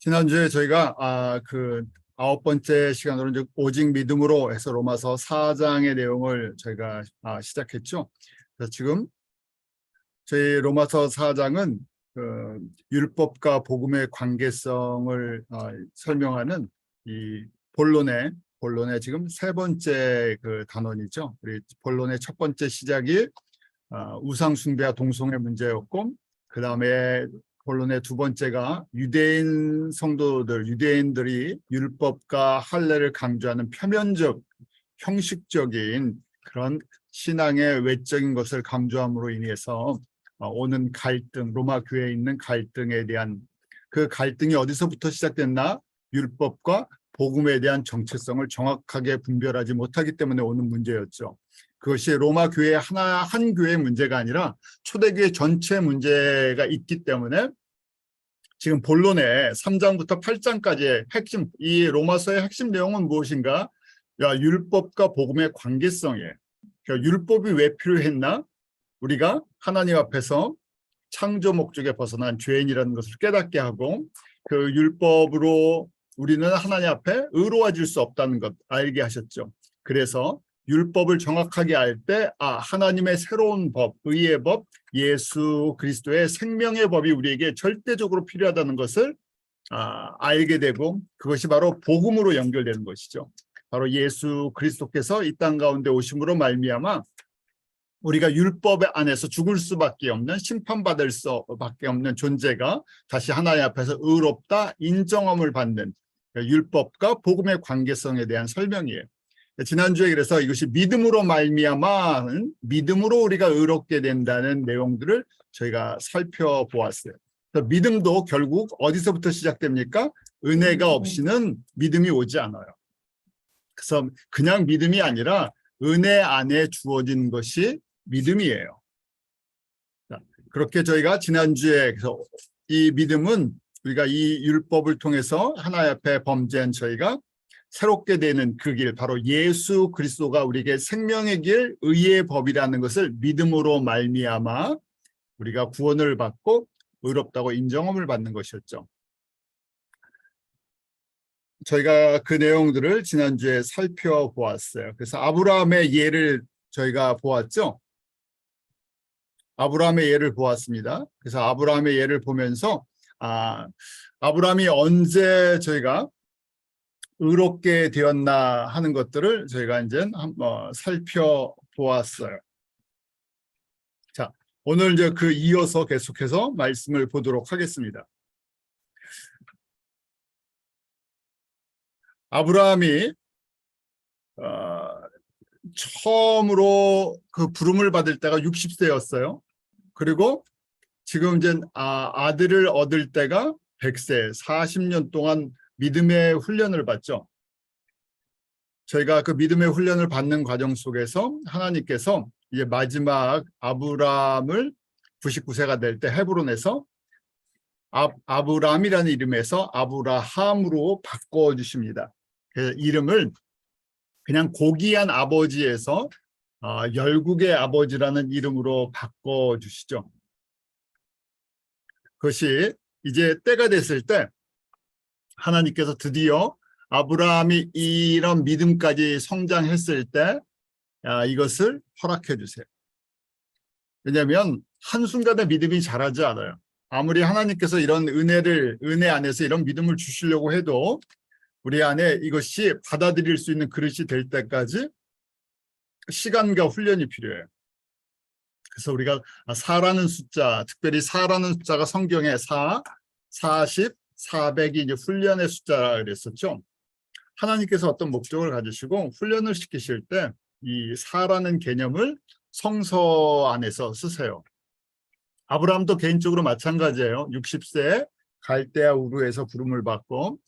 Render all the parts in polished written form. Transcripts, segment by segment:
지난주에 저희가 그 9번째 시간으로 이제 오직 믿음으로 해서 로마서 4장의 내용을 저희가 시작했죠. 그래서 지금 저희 로마서 4장은 그 율법과 복음의 관계성을 설명하는 이 본론의 지금 세 번째 그 단원이죠. 우리 본론의 첫 번째 시작이 우상 숭배와 동성애 문제였고, 그 다음에 본론의 두 번째가 유대인 성도들, 유대인들이 율법과 할례를 강조하는 표면적, 형식적인 그런 신앙의 외적인 것을 강조함으로 인해서 오는 갈등, 로마 교회에 있는 갈등에 대한 그 갈등이 어디서부터 시작됐나? 율법과 복음에 대한 정체성을 정확하게 분별하지 못하기 때문에 오는 문제였죠. 그것이 로마 교회 한 교회의 문제가 아니라 초대교회 전체 문제가 있기 때문에 지금 본론의 3장부터 8장까지의 핵심, 이 로마서의 핵심 내용은 무엇인가? 율법과 복음의 관계성이에요. 그러니까 율법이 왜 필요했나? 우리가 하나님 앞에서 창조 목적에 벗어난 죄인이라는 것을 깨닫게 하고, 그 율법으로 우리는 하나님 앞에 의로워질 수 없다는 것 알게 하셨죠. 그래서 율법을 정확하게 알 때 하나님의 새로운 법, 의의 법, 예수 그리스도의 생명의 법이 우리에게 절대적으로 필요하다는 것을 알게 되고, 그것이 바로 복음으로 연결되는 것이죠. 바로 예수 그리스도께서 이 땅 가운데 오심으로 말미암아 우리가 율법 안에서 죽을 수밖에 없는, 심판받을 수밖에 없는 존재가 다시 하나님 앞에서 의롭다 인정함을 받는 율법과 복음의 관계성에 대한 설명이에요. 지난주에 그래서 이것이 믿음으로 말미암아 믿음으로 우리가 의롭게 된다는 내용들을 저희가 살펴보았어요. 그래서 믿음도 결국 어디서부터 시작됩니까? 은혜가 없이는 믿음이 오지 않아요. 그래서 그냥 믿음이 아니라 은혜 안에 주어진 것이 믿음이에요. 그렇게 저희가 지난주에 그래서 이 믿음은 우리가 이 율법을 통해서 하나님 앞에 범죄한 저희가 새롭게 되는 그 길, 바로 예수 그리스도가 우리에게 생명의 길, 의의 법이라는 것을 믿음으로 말미암아 우리가 구원을 받고 의롭다고 인정함을 받는 것이었죠. 저희가 그 내용들을 지난주에 살펴보았어요. 그래서 아브라함의 예를 저희가 보았죠. 아브라함의 예를 보았습니다. 그래서 아브라함의 예를 보면서 아브라함이 언제 저희가 의롭게 되었나 하는 것들을 저희가 이제 한번 살펴보았어요. 자, 오늘 이제 그 이어서 계속해서 말씀을 보도록 하겠습니다. 아브라함이 처음으로 그 부름을 받을 때가 60세였어요. 그리고 지금 이제 아들을 얻을 때가 100세, 40년 동안 믿음의 훈련을 받죠. 저희가 그 믿음의 훈련을 받는 과정 속에서 하나님께서 이제 마지막 아브라함을 99세가 될 때 헤브론에서 아브라함이라는 이름에서 아브라함으로 바꿔주십니다. 그래서 이름을 그냥 고귀한 아버지에서 열국의 아버지라는 이름으로 바꿔주시죠. 그것이 이제 때가 됐을 때 하나님께서 드디어 아브라함이 이런 믿음까지 성장했을 때 이것을 허락해 주세요. 왜냐하면 한순간에 믿음이 자라지 않아요. 아무리 하나님께서 이런 은혜 안에서 이런 믿음을 주시려고 해도 우리 안에 이것이 받아들일 수 있는 그릇이 될 때까지 시간과 훈련이 필요해요. 그래서 우리가 4라는 숫자, 특별히 4라는 숫자가 성경에 4, 40, 400이 이제 훈련의 숫자라 그랬었죠. 하나님께서 어떤 목적을 가지시고 훈련을 시키실 때 이 4라는 개념을 성서 안에서 쓰세요. 아브라함도 개인적으로 마찬가지예요. 60세 갈대아 우르에서 부름을 받고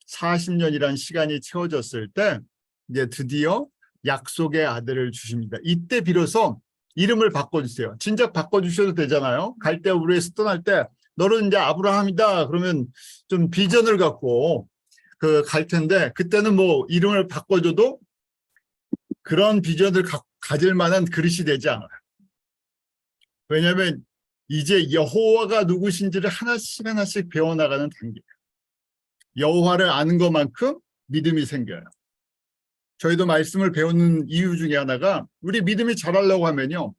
40년이라는 시간이 채워졌을 때 이제 드디어 약속의 아들을 주십니다. 이때 비로소 이름을 바꿔주세요. 진작 바꿔주셔도 되잖아요. 갈대아 우르에서 떠날 때 너는 이제 아브라함이다 그러면 좀 비전을 갖고 갈 텐데, 그때는 뭐 이름을 바꿔줘도 그런 비전을 가질 만한 그릇이 되지 않아요. 왜냐하면 이제 여호와가 누구신지를 하나씩 배워나가는 단계예요. 여호와를 아는 것만큼 믿음이 생겨요. 저희도 말씀을 배우는 이유 중에 하나가 우리 믿음이 자라려고 하면요.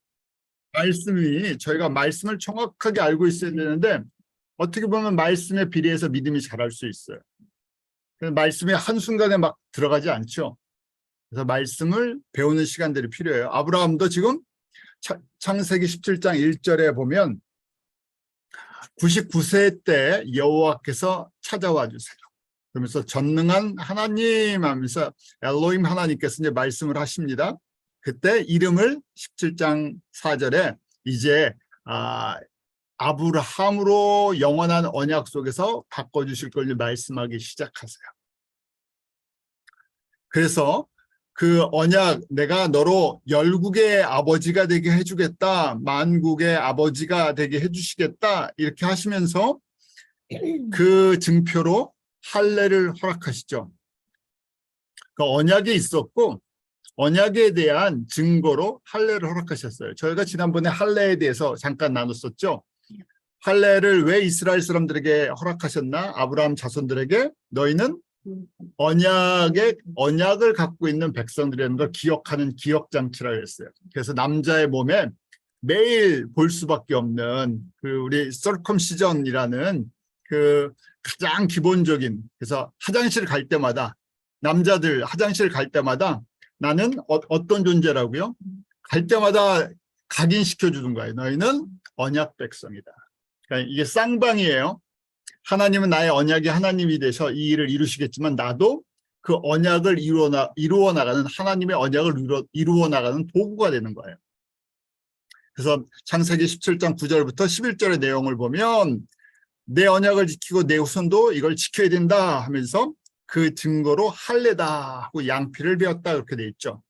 저희가 말씀을 정확하게 알고 있어야 되는데 어떻게 보면 말씀에 비례해서 믿음이 자랄 수 있어요. 말씀이 한순간에 막 들어가지 않죠. 그래서 말씀을 배우는 시간들이 필요해요. 아브라함도 지금 창세기 17장 1절에 보면 99세 때 여호와께서 찾아와 주세요. 그러면서 전능한 하나님 하면서 엘로힘 하나님께서 이제 말씀을 하십니다. 그때 이름을 17장 4절에 이제 아브라함으로 영원한 언약 속에서 바꿔주실 걸 말씀하기 시작하세요. 그래서 그 언약, 내가 너로 열국의 아버지가 되게 해주겠다, 만국의 아버지가 되게 해주시겠다 이렇게 하시면서 그 증표로 할례를 허락하시죠. 그 언약이 있었고 언약에 대한 증거로 할례를 허락하셨어요. 저희가 지난번에 할례에 대해서 잠깐 나눴었죠. 할례를 왜 이스라엘 사람들에게 허락하셨나? 아브라함 자손들에게 너희는 언약을 갖고 있는 백성들이라는 걸 기억하는 기억장치라고 했어요. 그래서 남자의 몸에 매일 볼 수밖에 없는 그 우리 서컴시전이라는 그 가장 기본적인, 그래서 화장실 갈 때마다 남자들 화장실 갈 때마다 나는 어떤 존재라고요? 갈 때마다 각인시켜 주는 거예요. 너희는 언약 백성이다. 그러니까 이게 쌍방이에요. 하나님은 나의 언약의 하나님이 되셔 이 일을 이루시겠지만 나도 그 언약을 이루어 나가는 하나님의 언약을 이루어 나가는 도구가 되는 거예요. 그래서 창세기 17장 9절부터 11절의 내용을 보면 내 언약을 지키고 내 후손도 이걸 지켜야 된다 하면서 그 증거로 할례다 하고 양피를 베었다 그렇게 돼 있죠.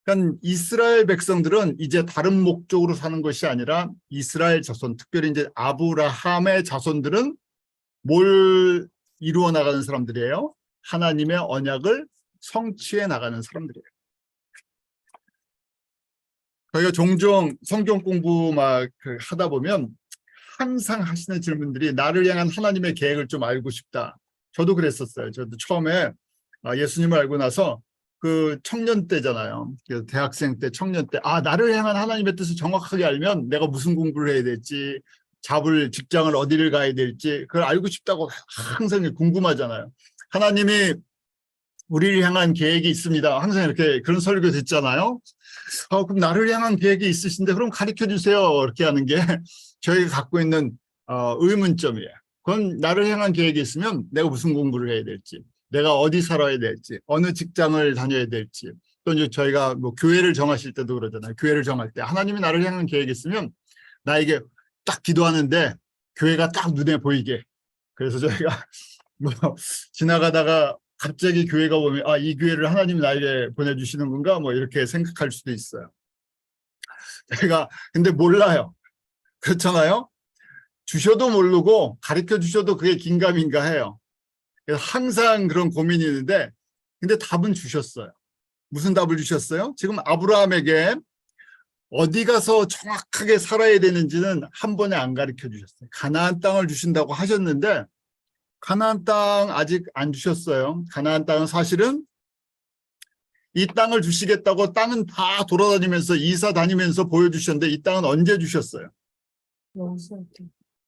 그러니까 이스라엘 백성들은 이제 다른 목적으로 사는 것이 아니라 이스라엘 자손, 특별히 이제 아브라함의 자손들은 뭘 이루어 나가는 사람들이에요? 하나님의 언약을 성취해 나가는 사람들이에요. 저희가 종종 성경 공부 막 하다 보면 항상 하시는 질문들이 나를 향한 하나님의 계획을 좀 알고 싶다. 저도 그랬었어요. 저도 처음에 예수님을 알고 나서 그 청년 때잖아요. 대학생 때, 청년 때, 나를 향한 하나님의 뜻을 정확하게 알면 내가 무슨 공부를 해야 될지, 직장을 어디를 가야 될지, 그걸 알고 싶다고 항상 궁금하잖아요. 하나님이 우리를 향한 계획이 있습니다. 항상 이렇게 그런 설교 듣잖아요. 그럼 나를 향한 계획이 있으신데 그럼 가르쳐 주세요. 이렇게 하는 게 저희가 갖고 있는 의문점이에요. 그건 나를 향한 계획이 있으면 내가 무슨 공부를 해야 될지, 내가 어디 살아야 될지, 어느 직장을 다녀야 될지, 또 이제 저희가 뭐 교회를 정하실 때도 그러잖아요. 교회를 정할 때 하나님이 나를 향한 계획이 있으면 나에게 딱 기도하는데 교회가 딱 눈에 보이게. 그래서 저희가 뭐 지나가다가 갑자기 교회가 보면 이 교회를 하나님이 나에게 보내주시는 건가 뭐 이렇게 생각할 수도 있어요. 제가 근데 몰라요. 그렇잖아요. 주셔도 모르고 가르쳐 주셔도 그게 긴가민가 해요. 그래서 항상 그런 고민이 있는데 근데 답은 주셨어요. 무슨 답을 주셨어요? 지금 아브라함에게 어디 가서 정확하게 살아야 되는지는 한 번에 안 가르쳐 주셨어요. 가나안 땅을 주신다고 하셨는데 가나안 땅 아직 안 주셨어요. 가나안 땅은 사실은 이 땅을 주시겠다고 땅은 다 돌아다니면서 이사 다니면서 보여주셨는데 이 땅은 언제 주셨어요?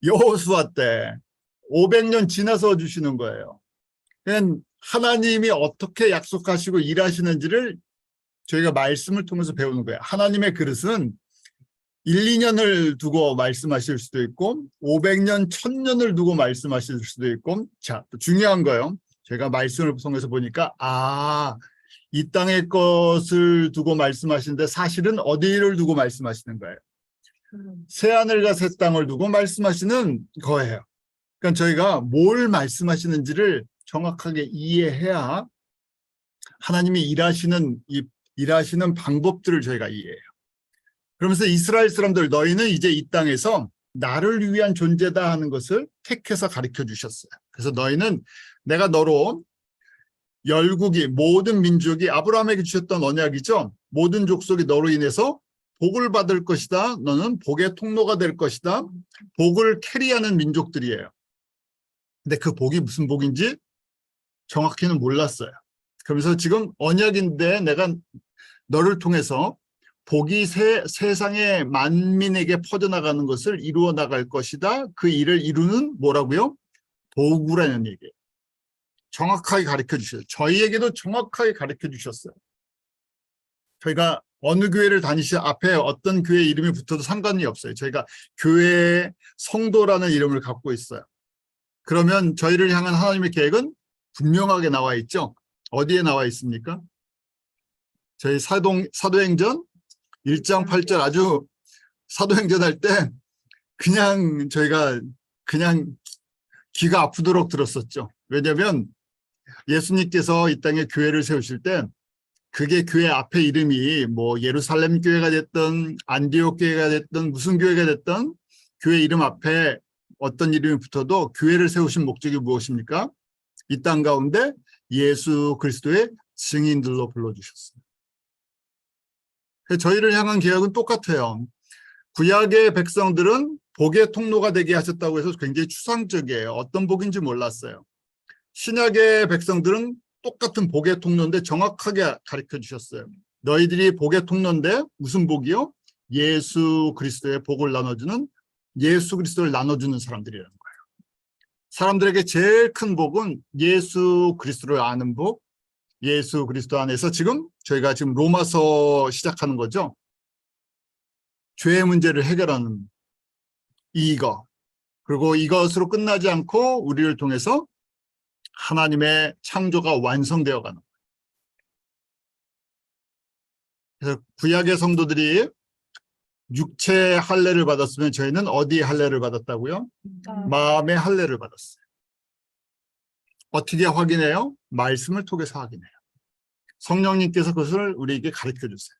여호수아 때 500년 지나서 주시는 거예요. 그냥 하나님이 어떻게 약속하시고 일하시는지를 저희가 말씀을 통해서 배우는 거예요. 하나님의 그릇은 1, 2년을 두고 말씀하실 수도 있고 500년, 1000년을 두고 말씀하실 수도 있고 자, 또 중요한 거예요. 제가 말씀을 통해서 보니까 이 땅의 것을 두고 말씀하시는데 사실은 어디를 두고 말씀하시는 거예요? 새하늘과 새 땅을 두고 말씀하시는 거예요. 그러니까 저희가 뭘 말씀하시는지를 정확하게 이해해야 하나님이 일하시는 방법들을 저희가 이해해요. 그러면서 이스라엘 사람들 너희는 이제 이 땅에서 나를 위한 존재다 하는 것을 택해서 가르쳐 주셨어요. 그래서 너희는 내가 너로 열국이 모든 민족이 아브라함에게 주셨던 언약이죠. 모든 족속이 너로 인해서 복을 받을 것이다. 너는 복의 통로가 될 것이다. 복을 캐리하는 민족들이에요. 근데 그 복이 무슨 복인지 정확히는 몰랐어요. 그러면서 지금 언약인데 내가 너를 통해서 복이 세상의 만민에게 퍼져나가는 것을 이루어 나갈 것이다. 그 일을 이루는 뭐라고요? 도구라는 얘기예요. 정확하게 가르쳐 주셨어요. 저희에게도 정확하게 가르쳐 주셨어요. 저희가 어느 교회를 다니시 앞에 어떤 교회 이름이 붙어도 상관이 없어요. 저희가 교회 성도라는 이름을 갖고 있어요. 그러면 저희를 향한 하나님의 계획은 분명하게 나와 있죠. 어디에 나와 있습니까? 저희 사도행전 1장 8절 아주 사도행전 할 때 그냥 저희가 그냥 귀가 아프도록 들었었죠. 왜냐하면 예수님께서 이 땅에 교회를 세우실 때 그게 교회 앞에 이름이 뭐 예루살렘 교회가 됐든 안디옥 교회가 됐든 무슨 교회가 됐든 교회 이름 앞에 어떤 이름이 붙어도 교회를 세우신 목적이 무엇입니까? 이 땅 가운데 예수 그리스도의 증인들로 불러주셨습니다. 저희를 향한 계약은 똑같아요. 구약의 백성들은 복의 통로가 되게 하셨다고 해서 굉장히 추상적이에요. 어떤 복인지 몰랐어요. 신약의 백성들은 똑같은 복의 통로인데 정확하게 가르쳐 주셨어요. 너희들이 복의 통로인데 무슨 복이요? 예수 그리스도의 복을 나눠주는 예수 그리스도를 나눠주는 사람들이라는 거예요. 사람들에게 제일 큰 복은 예수 그리스도를 아는 복, 예수 그리스도 안에서 저희가 지금 로마서 시작하는 거죠. 죄의 문제를 해결하는 이거. 그리고 이것으로 끝나지 않고 우리를 통해서 하나님의 창조가 완성되어 가는 거예요. 그래서 구약의 성도들이 육체의 할례를 받았으면 저희는 어디에 할례를 받았다고요? 마음의 할례를 받았어요. 어떻게 확인해요? 말씀을 통해서 확인해요. 성령님께서 그것을 우리에게 가르쳐 주세요.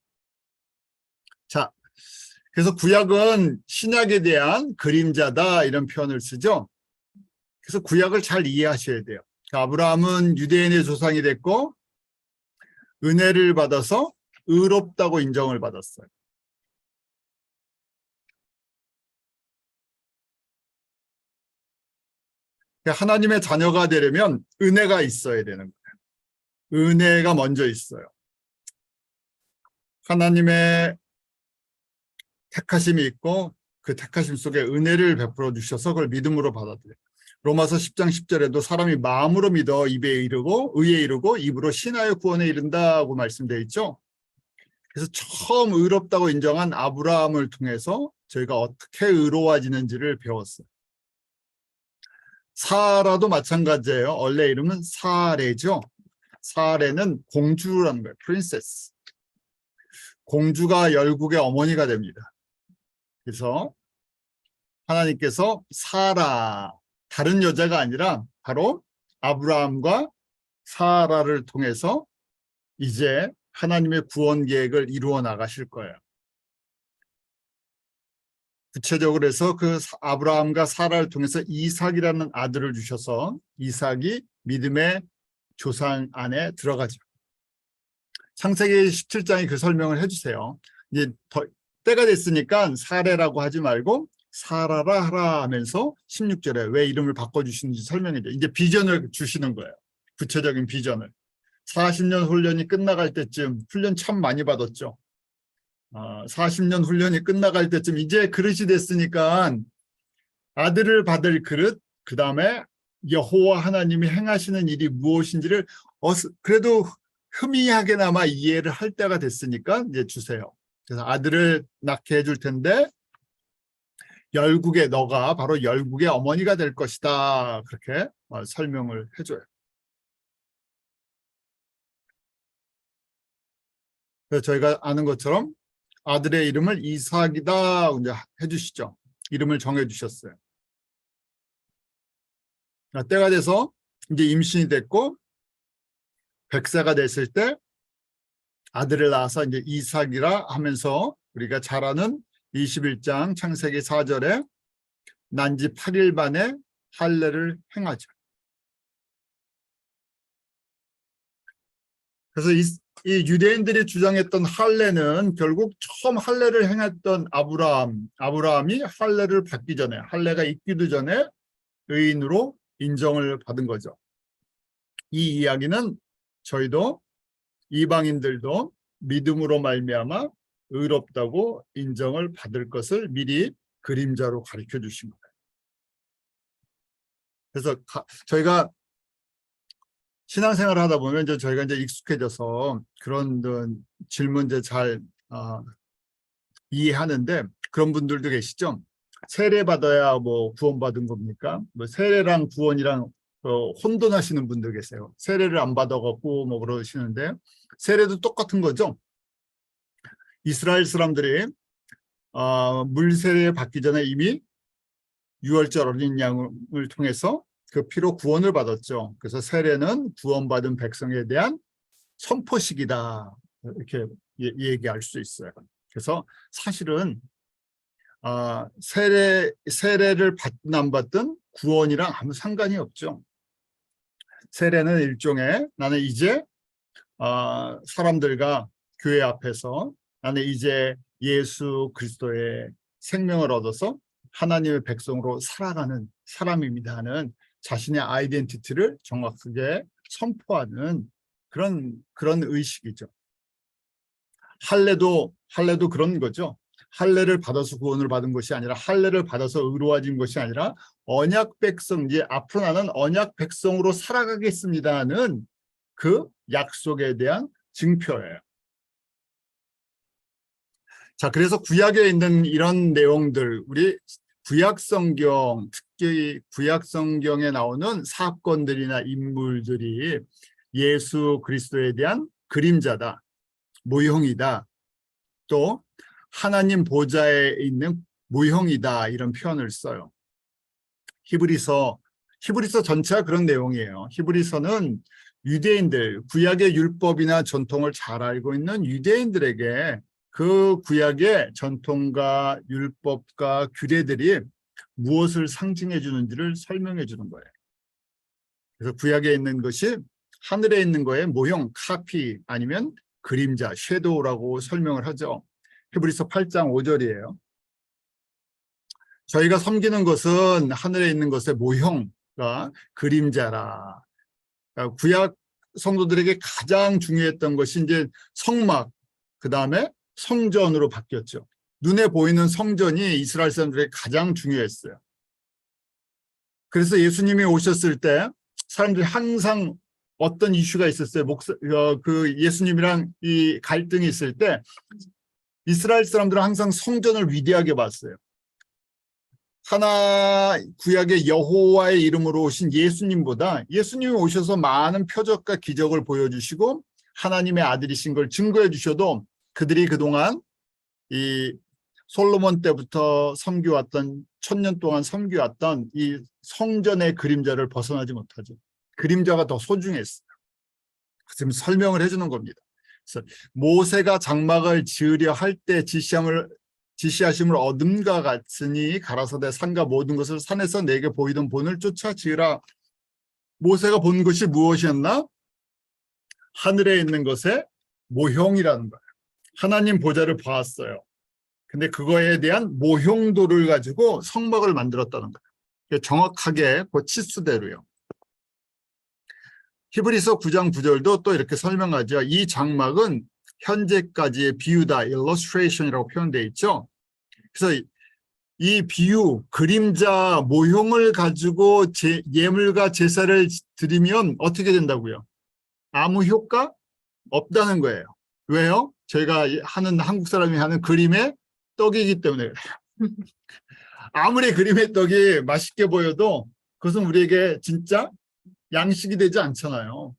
자, 그래서 구약은 신약에 대한 그림자다 이런 표현을 쓰죠. 그래서 구약을 잘 이해하셔야 돼요. 아브라함은 유대인의 조상이 됐고 은혜를 받아서 의롭다고 인정을 받았어요. 하나님의 자녀가 되려면 은혜가 있어야 되는 거예요. 은혜가 먼저 있어요. 하나님의 택하심이 있고 그 택하심 속에 은혜를 베풀어 주셔서 그걸 믿음으로 받아들여요. 로마서 10장 10절에도 사람이 마음으로 믿어 입에 이르고 의에 이르고 입으로 신하여 구원에 이른다고 말씀되어 있죠. 그래서 처음 의롭다고 인정한 아브라함을 통해서 저희가 어떻게 의로워지는지를 배웠어요. 사라도 마찬가지예요. 원래 이름은 사레죠. 사레는 공주라는 거예요. 프린세스. 공주가 열국의 어머니가 됩니다. 그래서 하나님께서 사라, 다른 여자가 아니라 바로 아브라함과 사라를 통해서 이제 하나님의 구원 계획을 이루어 나가실 거예요. 구체적으로 해서 그 아브라함과 사라를 통해서 이삭이라는 아들을 주셔서 이삭이 믿음의 조상 안에 들어가죠. 창세기 17장이 그 설명을 해주세요. 이제 때가 됐으니까 사레라고 하지 말고 사라라 하라 하면서 16절에 왜 이름을 바꿔주시는지 설명해줘요. 이제 비전을 주시는 거예요. 구체적인 비전을. 40년 훈련이 끝나갈 때쯤 훈련 참 많이 받았죠. 40년 훈련이 끝나갈 때쯤 이제 그릇이 됐으니까 아들을 받을 그릇, 그 다음에 여호와 하나님이 행하시는 일이 무엇인지를 그래도 희미하게나마 이해를 할 때가 됐으니까 이제 주세요. 그래서 아들을 낳게 해줄 텐데 너가 바로 열국의 어머니가 될 것이다. 그렇게 설명을 해줘요. 그래서 저희가 아는 것처럼 아들의 이름을 이삭이다 이제 해주시죠. 이름을 정해주셨어요. 때가 돼서 이제 임신이 됐고 100세가 됐을 때 아들을 낳아서 이제 이삭이라 하면서 우리가 잘 아는 21장 창세기 4절에 난지 8일 만에 할례를 행하죠. 그래서 이 유대인들이 주장했던 할례는 결국 처음 할례를 행했던 아브라함이 할례를 받기 전에 할례가 있기도 전에 의인으로 인정을 받은 거죠. 이 이야기는 저희도 이방인들도 믿음으로 말미암아 의롭다고 인정을 받을 것을 미리 그림자로 가르쳐 주신 거예요. 그래서 저희가 신앙생활을 하다 보면 저희가 익숙해져서 그런 질문 잘 이해하는데, 그런 분들도 계시죠. 세례 받아야 뭐 구원받은 겁니까? 뭐 세례랑 구원이랑 혼돈하시는 분들 계세요. 세례를 안 받아갖고 뭐 그러시는데, 세례도 똑같은 거죠. 이스라엘 사람들이 물 세례 받기 전에 이미 유월절 어린 양을 통해서 그 피로 구원을 받았죠. 그래서 세례는 구원받은 백성에 대한 선포식이다, 이렇게 얘기할 수 있어요. 그래서 사실은 세례를 받든 안 받든 구원이랑 아무 상관이 없죠. 세례는 일종의, 나는 이제 사람들과 교회 앞에서 나는 이제 예수 그리스도의 생명을 얻어서 하나님의 백성으로 살아가는 사람입니다 하는 자신의 아이덴티티를 정확하게 선포하는 그런 의식이죠. 할례도 그런 거죠. 할례를 받아서 구원을 받은 것이 아니라, 할례를 받아서 의로워진 것이 아니라, 언약 백성, 이제 앞으로 나는 언약 백성으로 살아가겠습니다는 그 약속에 대한 증표예요. 자, 그래서 구약에 있는 이런 내용들, 우리 구약 성경, 특히 구약 성경에 나오는 사건들이나 인물들이 예수 그리스도에 대한 그림자다, 모형이다, 또 하나님 보좌에 있는 모형이다, 이런 표현을 써요. 히브리서 전체가 그런 내용이에요. 히브리서는 유대인들, 구약의 율법이나 전통을 잘 알고 있는 유대인들에게 그 구약의 전통과 율법과 규례들이 무엇을 상징해 주는지를 설명해 주는 거예요. 그래서 구약에 있는 것이 하늘에 있는 거에 모형, 카피, 아니면 그림자, 섀도우라고 설명을 하죠. 히브리서 8장 5절이에요. 저희가 섬기는 것은 하늘에 있는 것의 모형과 그림자라. 구약 성도들에게 가장 중요했던 것이 이제 성막, 그 다음에 성전으로 바뀌었죠. 눈에 보이는 성전이 이스라엘 사람들에게 가장 중요했어요. 그래서 예수님이 오셨을 때 사람들이 항상 어떤 이슈가 있었어요. 그 예수님이랑 이 갈등이 있을 때 이스라엘 사람들은 항상 성전을 위대하게 봤어요. 구약의 여호와의 이름으로 오신 예수님보다, 예수님이 오셔서 많은 표적과 기적을 보여주시고 하나님의 아들이신 걸 증거해 주셔도 그들이 그동안 이 솔로몬 때부터 섬겨왔던, 1000년 동안 섬겨왔던 이 성전의 그림자를 벗어나지 못하죠. 그림자가 더 소중했어요. 지금 설명을 해주는 겁니다. 그래서 모세가 장막을 지으려 할 때 지시하심을 얻음과 같으니 가라사대 산과 모든 것을 산에서 내게 보이던 본을 쫓아 지으라. 모세가 본 것이 무엇이었나? 하늘에 있는 것의 모형이라는 거예요. 하나님 보좌를 보았어요. 근데 그거에 대한 모형도를 가지고 성막을 만들었다는 거예요. 정확하게 그 치수대로요. 히브리서 9장 9절도 또 이렇게 설명하죠. 이 장막은 현재까지의 비유다, illustration이라고 표현되어 있죠. 그래서 이 비유, 그림자, 모형을 가지고 예물과 제사를 드리면 어떻게 된다고요? 아무 효과 없다는 거예요. 왜요? 저희가 한국 사람이 하는 그림의 떡이기 때문에. 아무리 그림의 떡이 맛있게 보여도 그것은 우리에게 진짜 양식이 되지 않잖아요.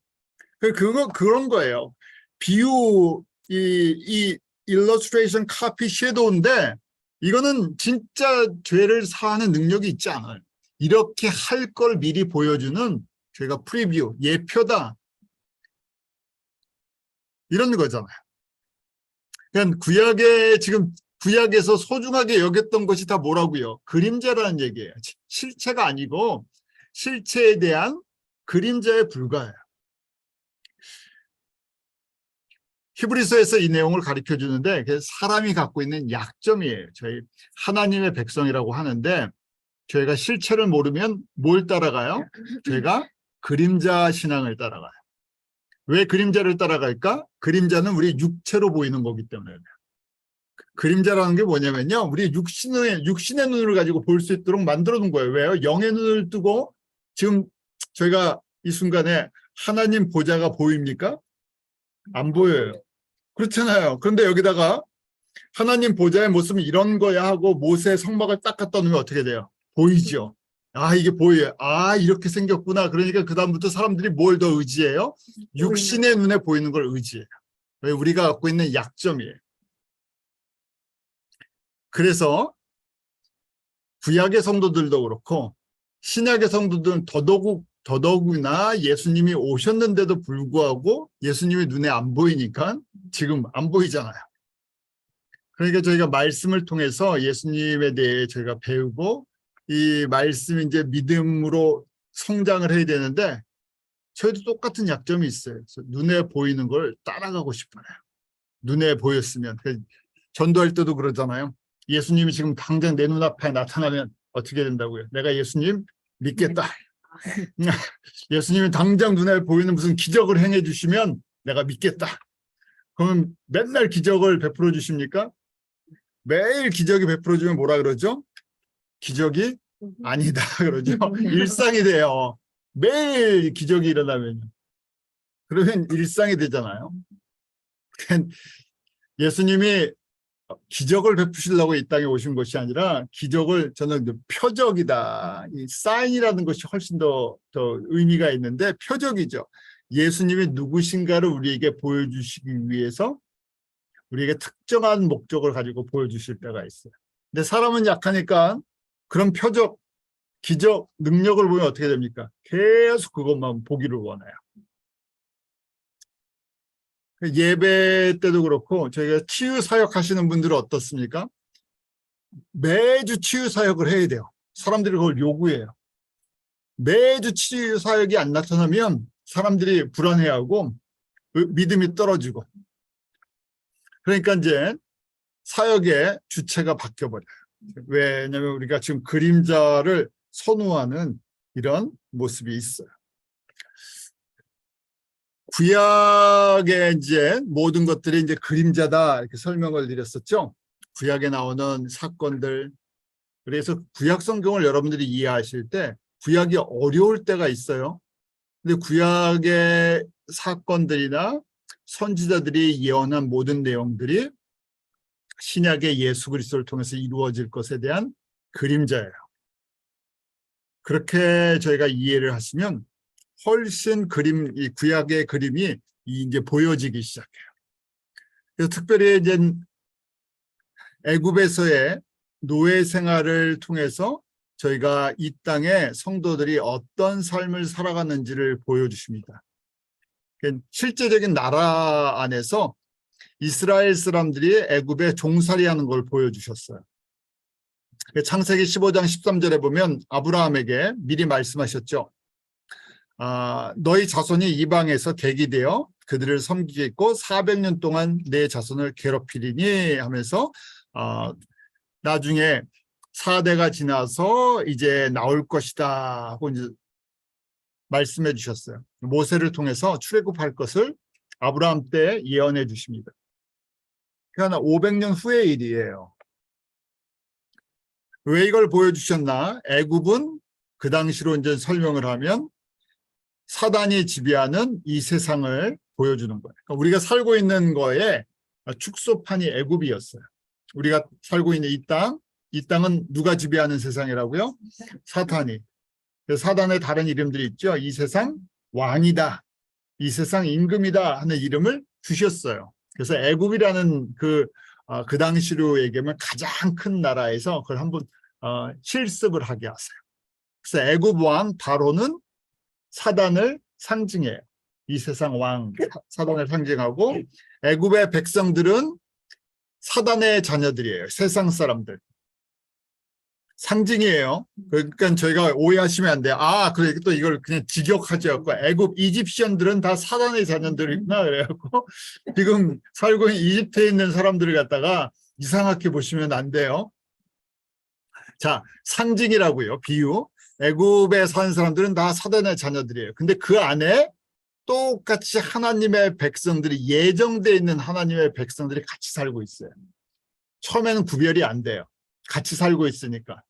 그런 거예요. 비유, 이 illustration, copy, shadow인데 이거는 진짜 죄를 사하는 능력이 있지 않아요. 이렇게 할 걸 미리 보여주는, 저희가 프리뷰, 예표다, 이런 거잖아요. 그러니까 구약에서 소중하게 여겼던 것이 다 뭐라고요? 그림자라는 얘기예요. 실체가 아니고 실체에 대한 그림자에 불과해요. 히브리서에서 이 내용을 가르쳐 주는데 사람이 갖고 있는 약점이에요. 저희 하나님의 백성이라고 하는데 저희가 실체를 모르면 뭘 따라가요? 저희가 그림자 신앙을 따라가요. 왜 그림자를 따라갈까? 그림자는 우리 육체로 보이는 거기 때문에. 그림자라는 게 뭐냐면요, 우리 육신의 눈을 가지고 볼 수 있도록 만들어 놓은 거예요. 왜요? 영의 눈을 뜨고 지금 저희가 이 순간에 하나님 보좌가 보입니까? 안 보여요. 그렇잖아요. 그런데 여기다가 하나님 보좌의 모습은 이런 거야 하고 모세의 성막을 딱 갖다 놓으면 어떻게 돼요? 보이죠? 아, 이게 보여요. 아, 이렇게 생겼구나. 그러니까 그다음부터 사람들이 뭘 더 의지해요? 육신의 눈에 보이는 걸 의지해요. 왜? 우리가 갖고 있는 약점이에요. 그래서 구약의 성도들도 그렇고 신약의 성도들은 더더욱이나 예수님이 오셨는데도 불구하고 예수님이 눈에 안 보이니까 지금 안 보이잖아요. 그러니까 저희가 말씀을 통해서 예수님에 대해 저희가 배우고 이 말씀이 이제 믿음으로 성장을 해야 되는데 저희도 똑같은 약점이 있어요. 그래서 눈에 보이는 걸 따라가고 싶어요. 눈에 보였으면. 전도할 때도 그러잖아요. 예수님이 지금 당장 내 눈앞에 나타나면 어떻게 된다고요? 내가 예수님 믿겠다. 예수님이 당장 눈에 보이는 무슨 기적을 행해 주시면 내가 믿겠다. 그러면 맨날 기적을 베풀어 주십니까? 매일 기적이 베풀어 주면 뭐라 그러죠? 기적이 아니다 그러죠. 일상이 돼요. 매일 기적이 일어나면. 그러면 일상이 되잖아요. 예수님이 기적을 베푸시려고 이 땅에 오신 것이 아니라 기적을 저는 표적이다. 이 사인이라는 것이 훨씬 더 의미가 있는데 표적이죠. 예수님이 누구신가를 우리에게 보여주시기 위해서 우리에게 특정한 목적을 가지고 보여주실 때가 있어요. 근데 사람은 약하니까 그런 표적, 기적, 능력을 보면 어떻게 됩니까? 계속 그것만 보기를 원해요. 예배 때도 그렇고 저희가 치유 사역 하시는 분들은 어떻습니까? 매주 치유 사역을 해야 돼요. 사람들이 그걸 요구해요. 매주 치유 사역이 안 나타나면 사람들이 불안해하고 믿음이 떨어지고 그러니까 이제 사역의 주체가 바뀌어버려요. 왜냐하면 우리가 지금 그림자를 선호하는 이런 모습이 있어요. 구약의 이제 모든 것들이 이제 그림자다 이렇게 설명을 드렸었죠. 구약에 나오는 사건들. 그래서 구약 성경을 여러분들이 이해하실 때 구약이 어려울 때가 있어요. 근데 구약의 사건들이나 선지자들이 예언한 모든 내용들이 신약의 예수 그리스도를 통해서 이루어질 것에 대한 그림자예요. 그렇게 저희가 이해를 하시면 훨씬 이 구약의 그림이 이제 보여지기 시작해요. 그래서 특별히 이제 애굽에서의 노예 생활을 통해서 저희가 이 땅에 성도들이 어떤 삶을 살아가는지를 보여주십니다. 실제적인 나라 안에서 이스라엘 사람들이 애굽에 종살이하는 걸 보여주셨어요. 창세기 15장 13절에 보면 아브라함에게 미리 말씀하셨죠. 너희 자손이 이방에서 객이 되어 그들을 섬기겠고 400년 동안 내 자손을 괴롭히리니 하면서 나중에 4대가 지나서 이제 나올 것이다 하고 이제 말씀해 주셨어요. 모세를 통해서 출애굽할 것을 아브라함 때 예언해 주십니다. 그러나 500년 후의 일이에요. 왜 이걸 보여주셨나? 애굽은 그 당시로 이제 설명을 하면 사단이 지배하는 이 세상을 보여주는 거예요. 그러니까 우리가 살고 있는 거에 축소판이 애굽이었어요. 우리가 살고 있는 이 땅은 누가 지배하는 세상이라고요? 사탄이. 사단의 다른 이름들이 있죠. 이 세상 왕이다. 이 세상 임금이다 하는 이름을 주셨어요. 그래서 애굽이라는 그 당시로 얘기하면 가장 큰 나라에서 그걸 한번 실습을 하게 하세요. 그래서 애굽 왕 바로는 사단을 상징해요. 이 세상 왕 사단을 상징하고 애굽의 백성들은 사단의 자녀들이에요. 세상 사람들. 상징이에요. 그러니까 저희가 오해하시면 안 돼요. 그래 또 이걸 그냥 직역하지 않고 애굽 이집시언들은 다 사단의 자녀들이구나 그래갖고 지금 살고 있는 이집트에 있는 사람들을 갖다가 이상하게 보시면 안 돼요. 자, 상징이라고요. 비유. 애굽에 사는 사람들은 다 사단의 자녀들이에요. 근데 그 안에 똑같이 하나님의 백성들이, 예정되어 있는 하나님의 백성들이 같이 살고 있어요. 처음에는 구별이 안 돼요. 같이 살고 있으니까.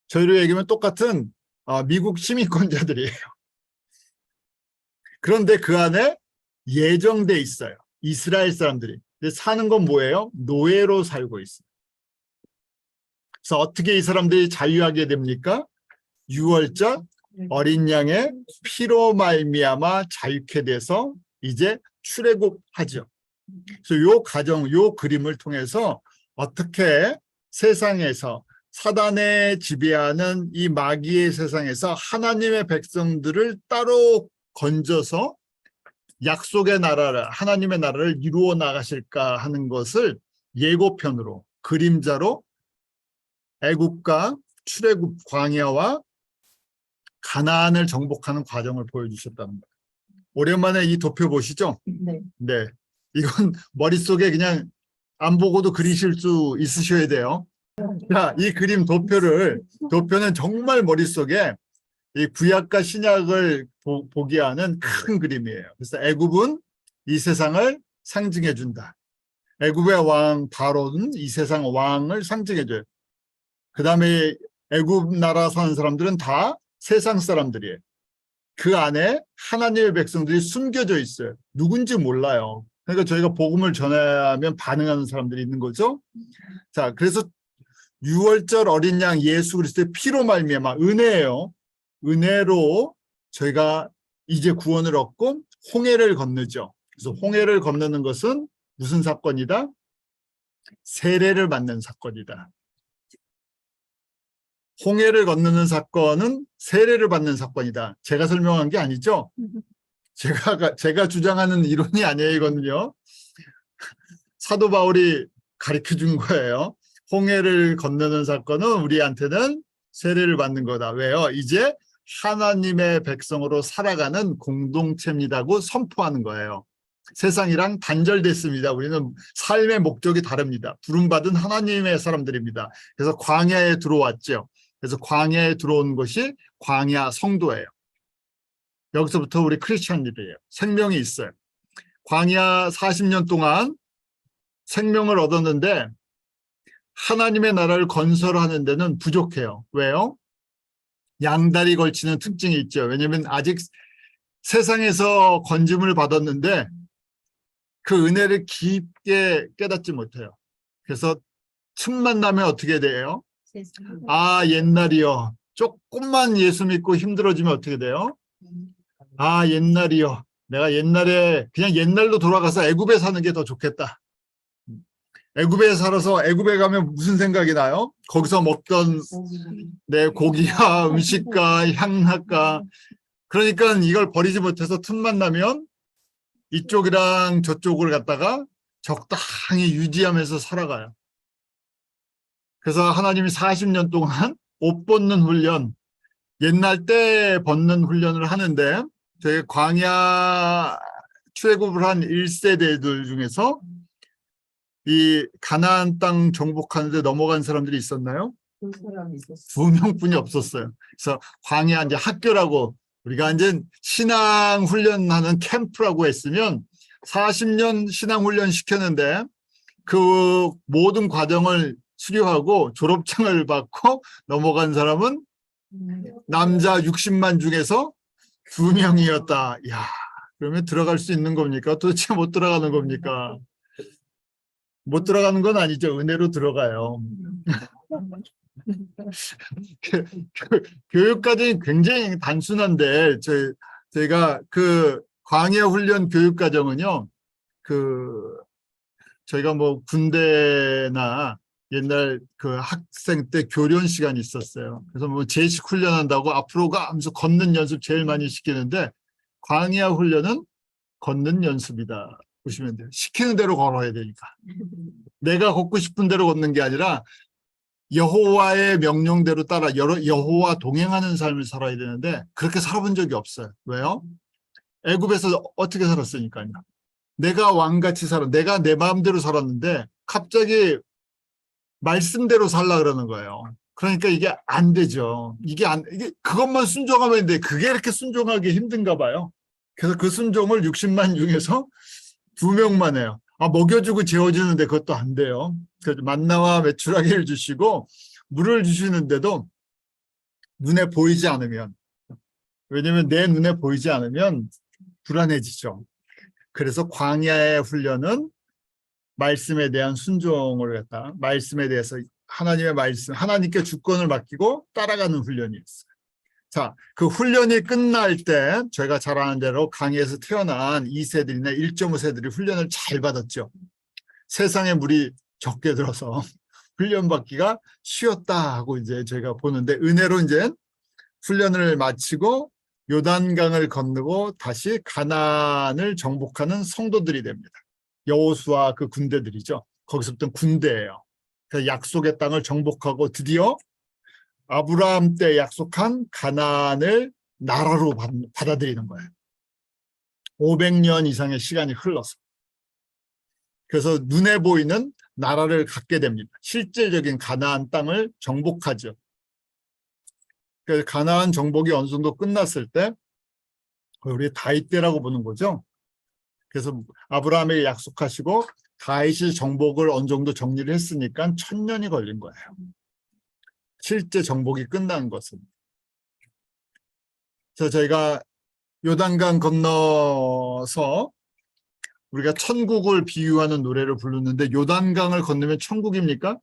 저희로 얘기하면 똑같은 미국 시민권자들이에요. 그런데 그 안에 예정돼 있어요. 이스라엘 사람들이. 근데 사는 건 뭐예요? 노예로 살고 있어요. 그래서 어떻게 이 사람들이 자유하게 됩니까? 유월절 어린 양의 피로 말미암아 자유케 돼서 이제 출애굽하죠. 그래서 요 과정, 요 그림을 통해서 어떻게 세상에서 사단의 지배하는 이 마귀의 세상에서 하나님의 백성들을 따로 건져서 약속의 나라를, 하나님의 나라를 이루어 나가실까 하는 것을 예고편으로, 그림자로 애굽과 출애굽, 광야와 가나안을 정복하는 과정을 보여주셨다는 거예요. 오랜만에 이 도표 보시죠? 네. 네. 이건 머릿속에 그냥 안 보고도 그리실 수 있으셔야 돼요. 자, 이 그림 도표는 정말 머릿속에 이 구약과 신약을 보게 하는 큰 그림이에요. 그래서 애굽은 이 세상을 상징해 준다. 애굽의 왕 바로는 이 세상 왕을 상징해 줘요. 그다음에 애굽 나라 사는 사람들은 다 세상 사람들이에요. 그 안에 하나님의 백성들이 숨겨져 있어요. 누군지 몰라요. 그러니까 저희가 복음을 전하면 반응하는 사람들이 있는 거죠. 자, 그래서 유월절 어린 양 예수 그리스도의 피로 말미암아, 은혜예요. 은혜로 저희가 이제 구원을 얻고 홍해를 건너죠. 그래서 홍해를 건너는 것은 무슨 사건이다? 세례를 받는 사건이다. 홍해를 건너는 세례를 받는 사건이다. 제가 설명한 게 아니죠. 제가 주장하는 이론이 아니에요, 이거는요. 사도 바울이 가르쳐 준 거예요. 홍해를 건너는 사건은 우리한테는 세례를 받는 거다. 왜요? 이제 하나님의 백성으로 살아가는 공동체입니다고 선포하는 거예요. 세상이랑 단절됐습니다. 우리는 삶의 목적이 다릅니다. 부름받은 하나님의 사람들입니다. 그래서 광야에 들어왔죠. 그래서 광야에 들어온 것이 광야 성도예요. 여기서부터 우리 크리스천들이에요. 생명이 있어요. 광야 40년 동안 생명을 얻었는데 하나님의 나라를 건설하는 데는 부족해요. 왜요? 양다리 걸치는 특징이 있죠. 왜냐하면 아직 세상에서 건짐을 받았는데 그 은혜를 깊게 깨닫지 못해요. 그래서 틈만 나면 어떻게 돼요? 아, 옛날이요. 조금만 예수 믿고 힘들어지면 어떻게 돼요? 아, 옛날이요. 내가 옛날에 그냥 옛날로 돌아가서 애굽에 사는 게 더 좋겠다. 애굽에 살아서 애굽에 가면 무슨 생각이 나요? 거기서 먹던 고기와 음식과 향락과, 그러니까 이걸 버리지 못해서 틈만 나면 이쪽이랑 저쪽을 갖다가 적당히 유지하면서 살아가요. 그래서 하나님이 40년 동안 옷 벗는 훈련, 옛날 때 벗는 훈련을 하는데 저희 광야 출애굽을 한 1세대들 중에서 이 가나안 땅 정복하는데 넘어간 사람들이 있었나요? 2명뿐이 없었어요. 그래서 광야 이제 학교라고 우리가 이제 신앙 훈련하는 캠프라고 했으면 40년 신앙 훈련 시켰는데 그 모든 과정을 수료하고 졸업장을 받고 넘어간 사람은 남자 60만 중에서 2명이었다. 야, 그러면 들어갈 수 있는 겁니까? 도대체 못 들어가는 겁니까? 못 들어가는 건 아니죠. 은혜로 들어가요. 교육 과정이 굉장히 단순한데 저희가 그 광야 훈련 교육 과정은요. 저희가 뭐 군대나 옛날 그 학생 때 교련 시간이 있었어요. 그래서 뭐 제식 훈련한다고 앞으로 가 하면서 걷는 연습 제일 많이 시키는데 광야 훈련은 걷는 연습이다 보시면 돼요. 시키는 대로 걸어야 되니까. 내가 걷고 싶은 대로 걷는 게 아니라 여호와의 명령대로 따라 여호와 동행하는 삶을 살아야 되는데 그렇게 살아본 적이 없어요. 왜요? 애굽에서 어떻게 살았으니까요. 내가 왕같이 내가 내 마음대로 살았는데 갑자기 말씀대로 살라 그러는 거예요. 그러니까 이게 안 되죠. 이게 그것만 순종하면 돼. 그게 이렇게 순종하기 힘든가 봐요. 그래서 그 순종을 60만 중에서 2명만 해요. 먹여주고 재워주는데 그것도 안 돼요. 그래서 만나와 메추라기를 주시고 물을 주시는데도 눈에 보이지 않으면, 왜냐면 내 눈에 보이지 않으면 불안해지죠. 그래서 광야의 훈련은 말씀에 대한 순종을 갖다, 말씀에 대해서 하나님의 말씀, 하나님께 주권을 맡기고 따라가는 훈련이었어요. 자, 그 훈련이 끝날 때 저희가 잘 아는 대로 강에서 태어난 2세들이나 1.5세들이 훈련을 잘 받았죠. 세상에 물이 적게 들어서 훈련받기가 쉬웠다 하고 이제 저희가 보는데, 은혜로 이제 훈련을 마치고 요단강을 건너고 다시 가나안을 정복하는 성도들이 됩니다. 여호수아 그 군대들이죠. 거기서부터 군대예요. 그 약속의 땅을 정복하고 드디어 아브라함 때 약속한 가나안을 나라로 받아들이는 거예요. 500년 이상의 시간이 흘러서. 그래서 눈에 보이는 나라를 갖게 됩니다. 실질적인 가나안 땅을 정복하죠. 그래서 가나안 정복이 어느 정도 끝났을 때 우리 다윗 때라고 보는 거죠. 그래서 아브라함에게 약속하시고 다윗이 정복을 어느 정도 정리를 했으니까 1000년이 걸린 거예요. 실제 정복이 끝난 것은. 그래서 저희가 요단강 건너서 우리가 천국을 비유하는 노래를 부르는데, 요단강을 건너면 천국입니까?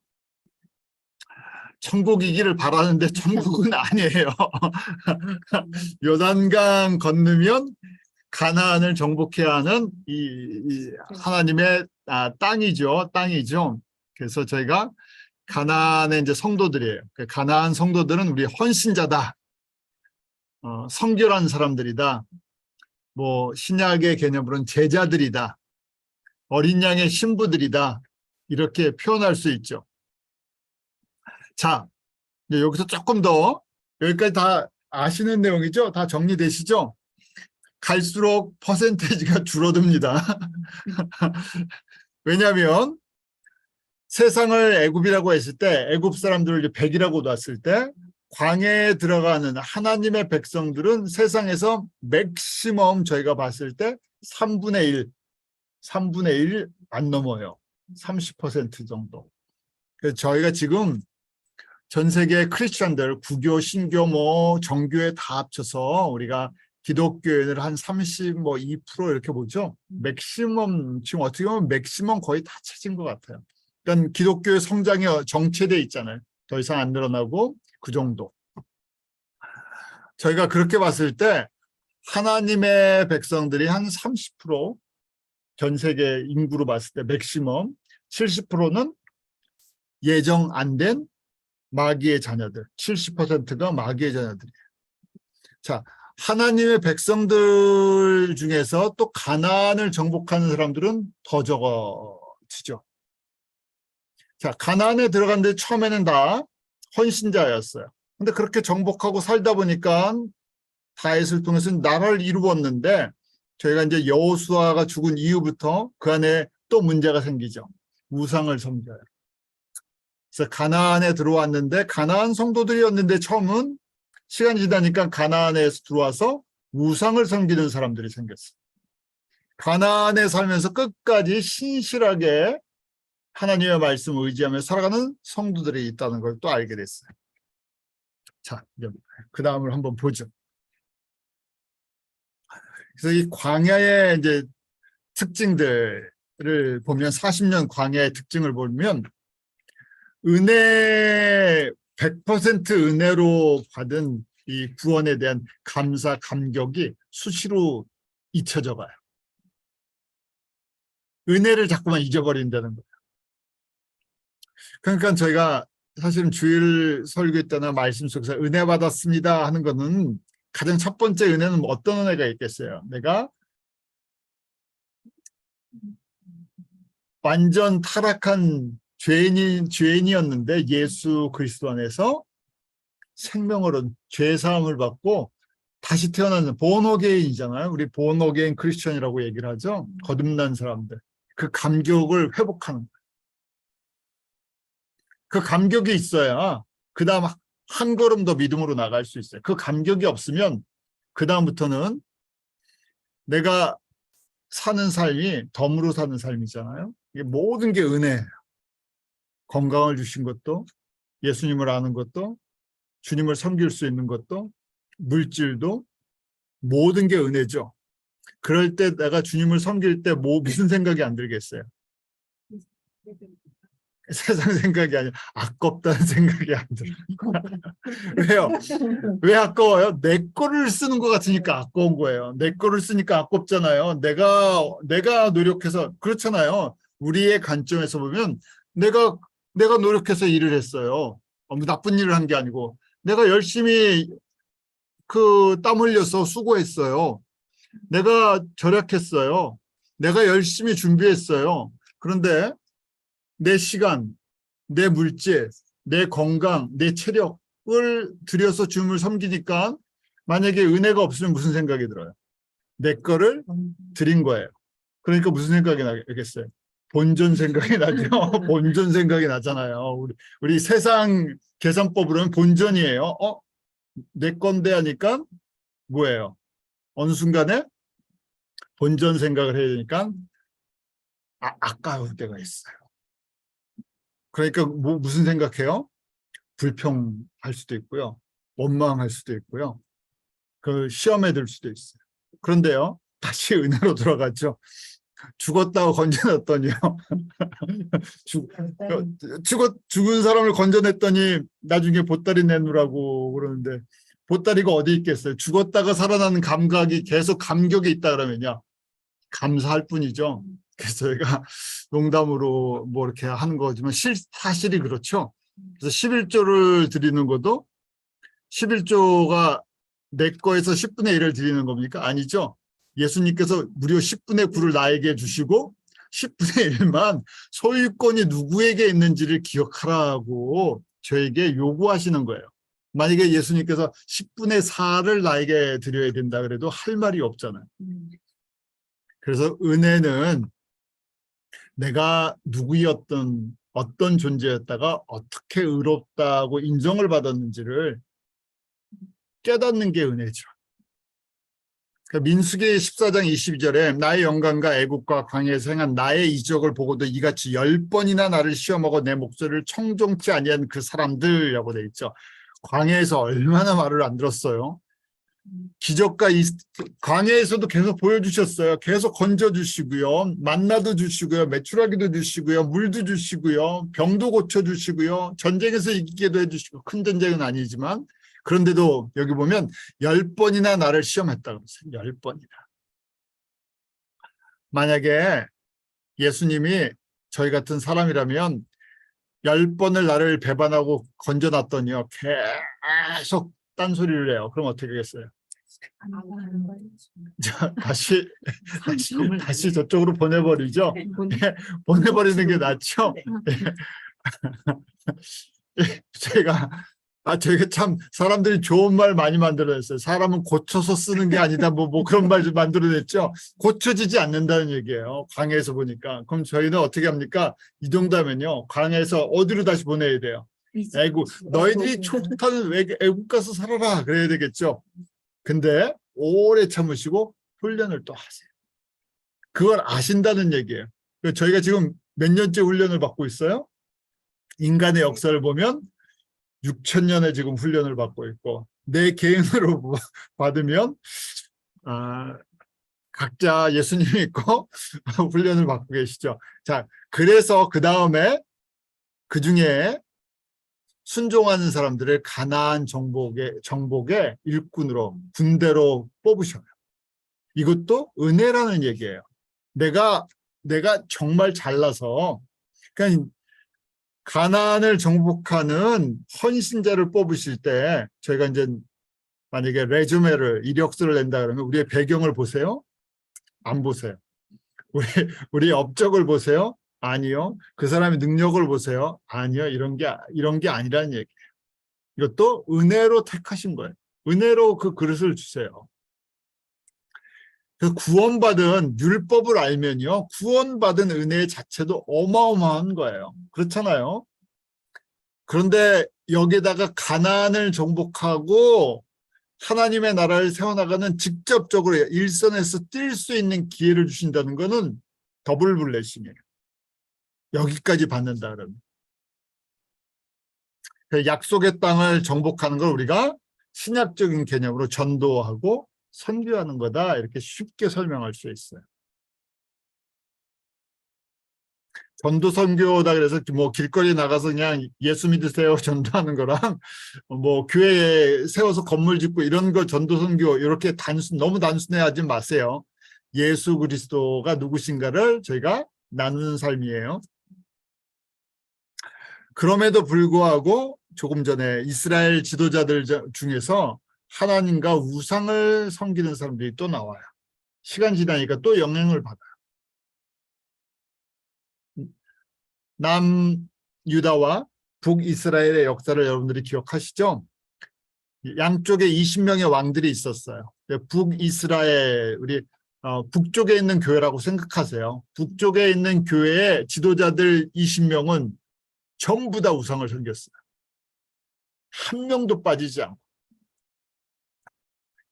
천국이기를 바라는데 천국은 아니에요. 요단강 건너면 가나안을 정복해야 하는 이 하나님의 땅이죠. 그래서 저희가 가나안의 이제 성도들이에요. 가나안 성도들은 우리 헌신자다, 성결한 사람들이다, 뭐 신약의 개념으로는 제자들이다, 어린 양의 신부들이다, 이렇게 표현할 수 있죠. 자, 이제 여기서 조금 더, 여기까지 다 아시는 내용이죠? 다 정리되시죠? 갈수록 퍼센테이지가 줄어듭니다. 왜냐하면 세상을 애굽이라고 했을 때, 애굽 사람들을 100이라고 놨을 때 광야에 들어가는 하나님의 백성들은 세상에서 맥시멈 저희가 봤을 때 3분의 1 안 넘어요. 30% 정도. 그래서 저희가 지금 전 세계 크리스천들, 구교, 신교, 정교회 다 합쳐서 우리가 기독교인을 한 32% 이렇게 보죠. 맥시멈, 지금 어떻게 보면 맥시멈 거의 다 찾은 것 같아요. 그러니까 기독교의 성장이 정체돼 있잖아요. 더 이상 안 늘어나고 그 정도. 저희가 그렇게 봤을 때 하나님의 백성들이 한 30%, 전 세계 인구로 봤을 때 맥시멈, 70%는 예정 안 된 마귀의 자녀들, 70%가 마귀의 자녀들이에요. 자, 하나님의 백성들 중에서 또 가나안을 정복하는 사람들은 더 적어지죠. 자, 가나안에 들어갔는데 처음에는 다 헌신자였어요. 근데 그렇게 정복하고 살다 보니까 다윗을 통해서 나라를 이루었는데, 저희가 이제 여호수아가 죽은 이후부터 그 안에 또 문제가 생기죠. 우상을 섬겨요. 그래서 가나안에 들어왔는데, 가나안 성도들이었는데 처음은 시간이 지나니까 가나안에 들어와서 우상을 섬기는 사람들이 생겼어요. 가나안에 살면서 끝까지 신실하게 하나님의 말씀을 의지하며 살아가는 성도들이 있다는 걸 또 알게 됐어요. 자, 그 다음을 한번 보죠. 그래서 이 광야의 이제 특징들을 보면, 40년 광야의 특징을 보면, 은혜 100% 은혜로 받은 이 구원에 대한 감사, 감격이 수시로 잊혀져 가요. 은혜를 자꾸만 잊어버린다는 거예요. 그러니까 저희가 사실은 주일 설교 때나 말씀 속에서 은혜 받았습니다 하는 거는, 가장 첫 번째 은혜는 어떤 은혜가 있겠어요? 내가 완전 타락한 죄인이었는데 예수 그리스도 안에서 생명으로 죄 사함을 받고 다시 태어나는 본어게인이잖아요. 우리 본어게인 크리스천이라고 얘기를 하죠. 거듭난 사람들. 그 감격을 회복하는 거예요. 그 감격이 있어야 그 다음 한 걸음 더 믿음으로 나갈 수 있어요. 그 감격이 없으면 그 다음부터는 내가 사는 삶이 덤으로 사는 삶이잖아요. 이게 모든 게 은혜예요. 건강을 주신 것도, 예수님을 아는 것도, 주님을 섬길 수 있는 것도, 물질도, 모든 게 은혜죠. 그럴 때 내가 주님을 섬길 때 무슨 생각이 안 들겠어요? 세상 생각이 아니라 아깝다는 생각이 안 들어요. 왜요? 왜 아까워요? 내 거를 쓰는 것 같으니까 아까운 거예요. 내 거를 쓰니까 아깝잖아요. 내가 노력해서, 그렇잖아요. 우리의 관점에서 보면 내가 노력해서 일을 했어요. 나쁜 일을 한 게 아니고 내가 열심히 땀 흘려서 수고했어요. 내가 절약했어요. 내가 열심히 준비했어요. 그런데 내 시간, 내 물질, 내 건강, 내 체력을 들여서 주님을 섬기니까 만약에 은혜가 없으면 무슨 생각이 들어요? 내 거를 드린 거예요. 그러니까 무슨 생각이 나겠어요? 본전 생각이 나죠. 본전 생각이 나잖아요. 우리 세상 계산법으로는 본전이에요. 내 건데 하니까 뭐예요? 어느 순간에 본전 생각을 해야 되니까 아까울 때가 있어요. 그러니까 무슨 생각해요? 불평할 수도 있고요. 원망할 수도 있고요. 그 시험에 들 수도 있어요. 그런데요, 다시 은혜로 돌아가죠. 죽었다고 건져냈더니요. 죽은 사람을 건져냈더니 나중에 보따리 내놓으라고 그러는데 보따리가 어디 있겠어요? 죽었다가 살아나는 감각이 계속 감격이 있다 그러면요. 감사할 뿐이죠. 그래서 저희가 농담으로 뭐 이렇게 하는 거지만 사실이 그렇죠. 그래서 11조를 드리는 것도 11조가 내 거에서 10분의 1을 드리는 겁니까? 아니죠. 예수님께서 무려 10분의 9를 나에게 주시고 10분의 1만 소유권이 누구에게 있는지를 기억하라고 저에게 요구하시는 거예요. 만약에 예수님께서 10분의 4를 나에게 드려야 된다 그래도 할 말이 없잖아요. 그래서 은혜는 내가 누구였던 어떤 존재였다가 어떻게 의롭다고 인정을 받았는지를 깨닫는 게 은혜죠. 민수기 14장 22절에 나의 영광과 애국과 광야에서 행한 나의 이적을 보고도 이같이 10번이나 나를 시험하고 내 목소리를 청종치 아니한 그 사람들이라고 돼 있죠. 광야에서 얼마나 말을 안 들었어요. 기적과 광야에서도 계속 보여주셨어요. 계속 건져주시고요. 만나도 주시고요. 메추라기도 주시고요. 물도 주시고요. 병도 고쳐주시고요. 전쟁에서 이기게도 해주시고, 큰 전쟁은 아니지만 그런데도 여기 보면 10번이나 나를 시험했다고 그랬어요. 10번이나. 만약에 예수님이 저희 같은 사람이라면 10번을 나를 배반하고 건져놨더니요. 계속 딴소리를 해요. 그럼 어떻게 하겠어요? 다시 저쪽으로 보내버리죠. 보내버리는 게 낫죠. 제가 참 사람들이 좋은 말 많이 만들어냈어요. 사람은 고쳐서 쓰는 게 아니다. 뭐 그런 말 좀 만들어냈죠. 고쳐지지 않는다는 얘기예요. 광야에서 보니까. 그럼 저희는 어떻게 합니까? 이 정도면요. 광야에서 어디로 다시 보내야 돼요? 애국. 너희들이 좋다는 애국 가서 살아라. 그래야 되겠죠. 근데 오래 참으시고 훈련을 또 하세요. 그걸 아신다는 얘기예요. 저희가 지금 몇 년째 훈련을 받고 있어요? 인간의 역사를 보면 6,000년의 지금 훈련을 받고 있고 내 개인으로 받으면 각자 예수님 믿고 훈련을 받고 계시죠. 자, 그래서 그 다음에 그 중에 순종하는 사람들을 가나안 정복의 일꾼으로 군대로 뽑으셔요. 이것도 은혜라는 얘기예요. 내가 정말 잘나서 그러니까 가나안을 정복하는 헌신자를 뽑으실 때 저희가 이제 만약에 레주메를 이력서를 낸다 그러면 우리의 배경을 보세요? 안 보세요. 우리 업적을 보세요? 아니요. 그 사람의 능력을 보세요? 아니요. 이런 게 아니라는 얘기예요. 이것도 은혜로 택하신 거예요. 은혜로 그 그릇을 주세요. 그 구원받은 율법을 알면요. 구원받은 은혜 자체도 어마어마한 거예요. 그렇잖아요. 그런데 여기다가 가나안을 정복하고 하나님의 나라를 세워나가는 직접적으로 일선에서 뛸 수 있는 기회를 주신다는 것은 더블 블레싱이에요. 여기까지 받는다 그러면. 약속의 땅을 정복하는 걸 우리가 신약적인 개념으로 전도하고 선교하는 거다, 이렇게 쉽게 설명할 수 있어요. 전도 선교다 그래서 뭐 길거리 나가서 그냥 예수 믿으세요 전도하는 거랑 뭐 교회에 세워서 건물 짓고 이런 거 전도 선교, 이렇게 너무 단순해하지 마세요. 예수 그리스도가 누구신가를 저희가 나누는 삶이에요. 그럼에도 불구하고 조금 전에 이스라엘 지도자들 중에서 하나님과 우상을 섬기는 사람들이 또 나와요. 시간 지나니까 또 영향을 받아요. 남유다와 북이스라엘의 역사를 여러분들이 기억하시죠? 양쪽에 20명의 왕들이 있었어요. 북이스라엘, 우리 북쪽에 있는 교회라고 생각하세요. 북쪽에 있는 교회의 지도자들 20명은 전부 다 우상을 섬겼어요. 한 명도 빠지지 않고.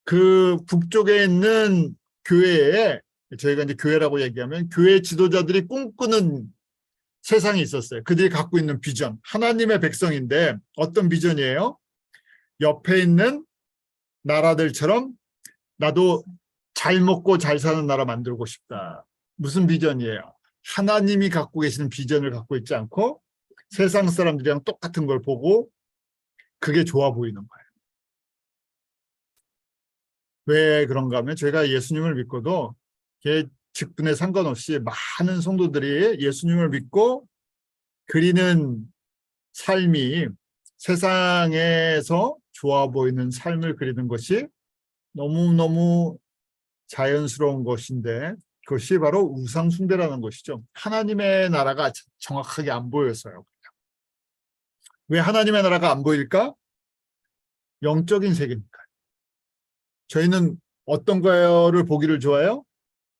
그 북쪽에 있는 교회에, 저희가 이제 교회라고 얘기하면 교회 지도자들이 꿈꾸는 세상이 있었어요. 그들이 갖고 있는 비전, 하나님의 백성인데 어떤 비전이에요? 옆에 있는 나라들처럼 나도 잘 먹고 잘 사는 나라 만들고 싶다. 무슨 비전이에요? 하나님이 갖고 계시는 비전을 갖고 있지 않고 세상 사람들이랑 똑같은 걸 보고 그게 좋아 보이는 거예요. 왜 그런가 하면 저희가 예수님을 믿고도 직분에 상관없이 많은 성도들이 예수님을 믿고 그리는 삶이 세상에서 좋아 보이는 삶을 그리는 것이 너무너무 자연스러운 것인데 그것이 바로 우상 숭배라는 것이죠. 하나님의 나라가 정확하게 안 보여서요. 왜 하나님의 나라가 안 보일까? 영적인 세계니까요. 저희는 어떤 거를 보기를 좋아해요?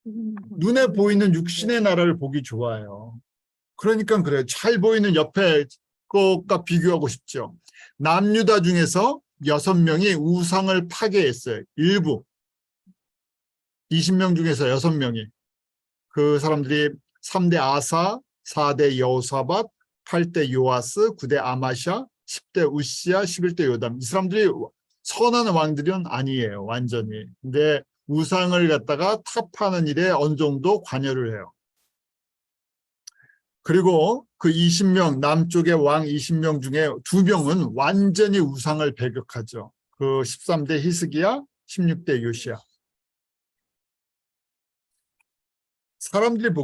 눈에 보이는 육신의 나라를 보기 좋아해요. 그러니까 그래요. 잘 보이는 옆에 것과 비교하고 싶죠. 남유다 중에서 6명이 우상을 파괴했어요. 일부. 20명 중에서 6명이. 그 사람들이 3대 아사, 4대 여호사밧, 8대 요아스, 9대 아마샤, 10대 우시야, 11대 요담. 이 사람들이 선한 왕들은 아니에요. 완전히. 근데 우상을 갖다가 타파하는 일에 어느 정도 관여를 해요. 그리고 그 20명, 남쪽의 왕 20명 중에 2명은 완전히 우상을 배격하죠. 그 13대 히스기야, 16대 요시야. 사람들이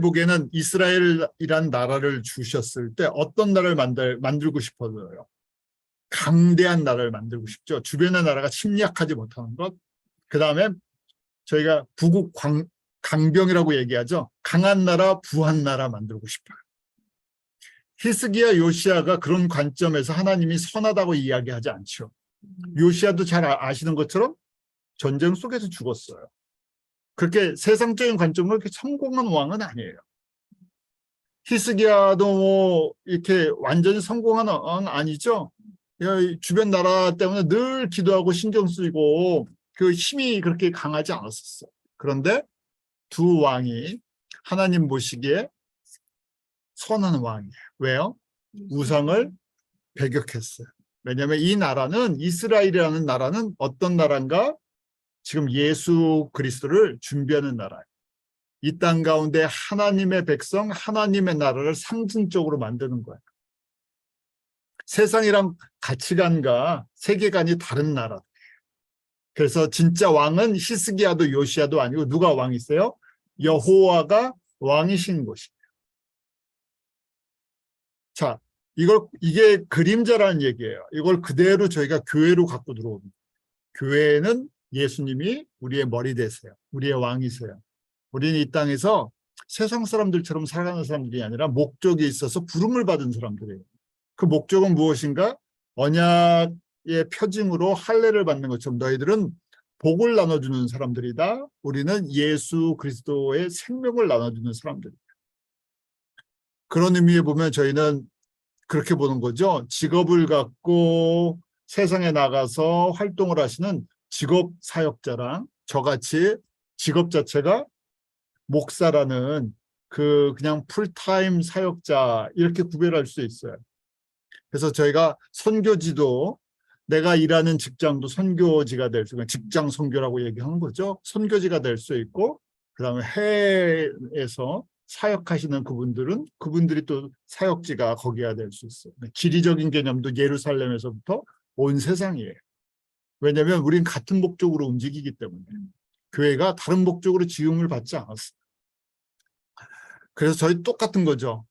보기에는 이스라엘이란 나라를 주셨을 때 어떤 나라를 만들고 싶어서요. 강대한 나라를 만들고 싶죠. 주변의 나라가 침략하지 못하는 것. 그 다음에 저희가 부국 강병이라고 얘기하죠. 강한 나라, 부한 나라 만들고 싶어요. 히스기야, 요시야가 그런 관점에서 하나님이 선하다고 이야기하지 않죠. 요시야도 잘 아시는 것처럼 전쟁 속에서 죽었어요. 그렇게 세상적인 관점으로 그렇게 성공한 왕은 아니에요. 히스기야도 뭐 이렇게 완전히 성공한 왕은 아니죠. 주변 나라 때문에 늘 기도하고 신경 쓰이고 그 힘이 그렇게 강하지 않았었어요. 그런데 두 왕이 하나님 보시기에 선한 왕이에요. 왜요? 우상을 배격했어요. 왜냐하면 이 나라는, 이스라엘이라는 나라는 어떤 나라인가? 지금 예수 그리스도를 준비하는 나라예요. 이 땅 가운데 하나님의 백성, 하나님의 나라를 상징적으로 만드는 거예요. 세상이랑 가치관과 세계관이 다른 나라. 그래서 진짜 왕은 히스기야도 요시야도 아니고 누가 왕이세요? 여호와가 왕이신 것이에요. 자, 이게 그림자라는 얘기예요. 이걸 그대로 저희가 교회로 갖고 들어옵니다. 교회는 예수님이 우리의 머리 되세요. 우리의 왕이세요. 우리는 이 땅에서 세상 사람들처럼 살아가는 사람들이 아니라 목적이 있어서 부름을 받은 사람들이에요. 그 목적은 무엇인가? 언약의 표징으로 할례를 받는 것처럼 너희들은 복을 나눠주는 사람들이다. 우리는 예수 그리스도의 생명을 나눠주는 사람들이다. 그런 의미에 보면 저희는 그렇게 보는 거죠. 직업을 갖고 세상에 나가서 활동을 하시는 직업 사역자랑 저같이 직업 자체가 목사라는 그냥 풀타임 사역자 이렇게 구별할 수 있어요. 그래서 저희가 선교지도 내가 일하는 직장도 선교지가 될 수 있고 직장 선교라고 얘기하는 거죠. 선교지가 될 수 있고 그다음에 해외에서 사역하시는 그분들이 또 사역지가 거기가 될 수 있어요. 지리적인 개념도 예루살렘에서부터 온 세상이에요. 왜냐하면 우린 같은 목적으로 움직이기 때문에 교회가 다른 목적으로 지음을 받지 않았어요. 그래서 저희 똑같은 거죠.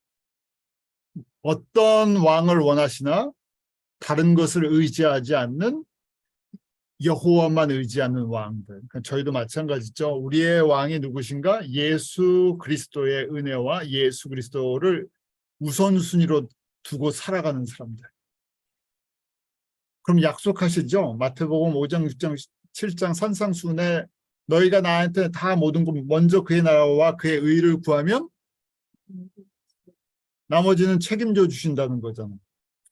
어떤 왕을 원하시나 다른 것을 의지하지 않는 여호와만 의지하는 왕들. 저희도 마찬가지죠. 우리의 왕이 누구신가? 예수 그리스도의 은혜와 예수 그리스도를 우선순위로 두고 살아가는 사람들. 그럼 약속하시죠. 마태복음 5장, 6장, 7장 산상수훈에 너희가 나한테 다 모든 것 먼저 그의 나라와 그의 의를 구하면 나머지는 책임져 주신다는 거잖아요.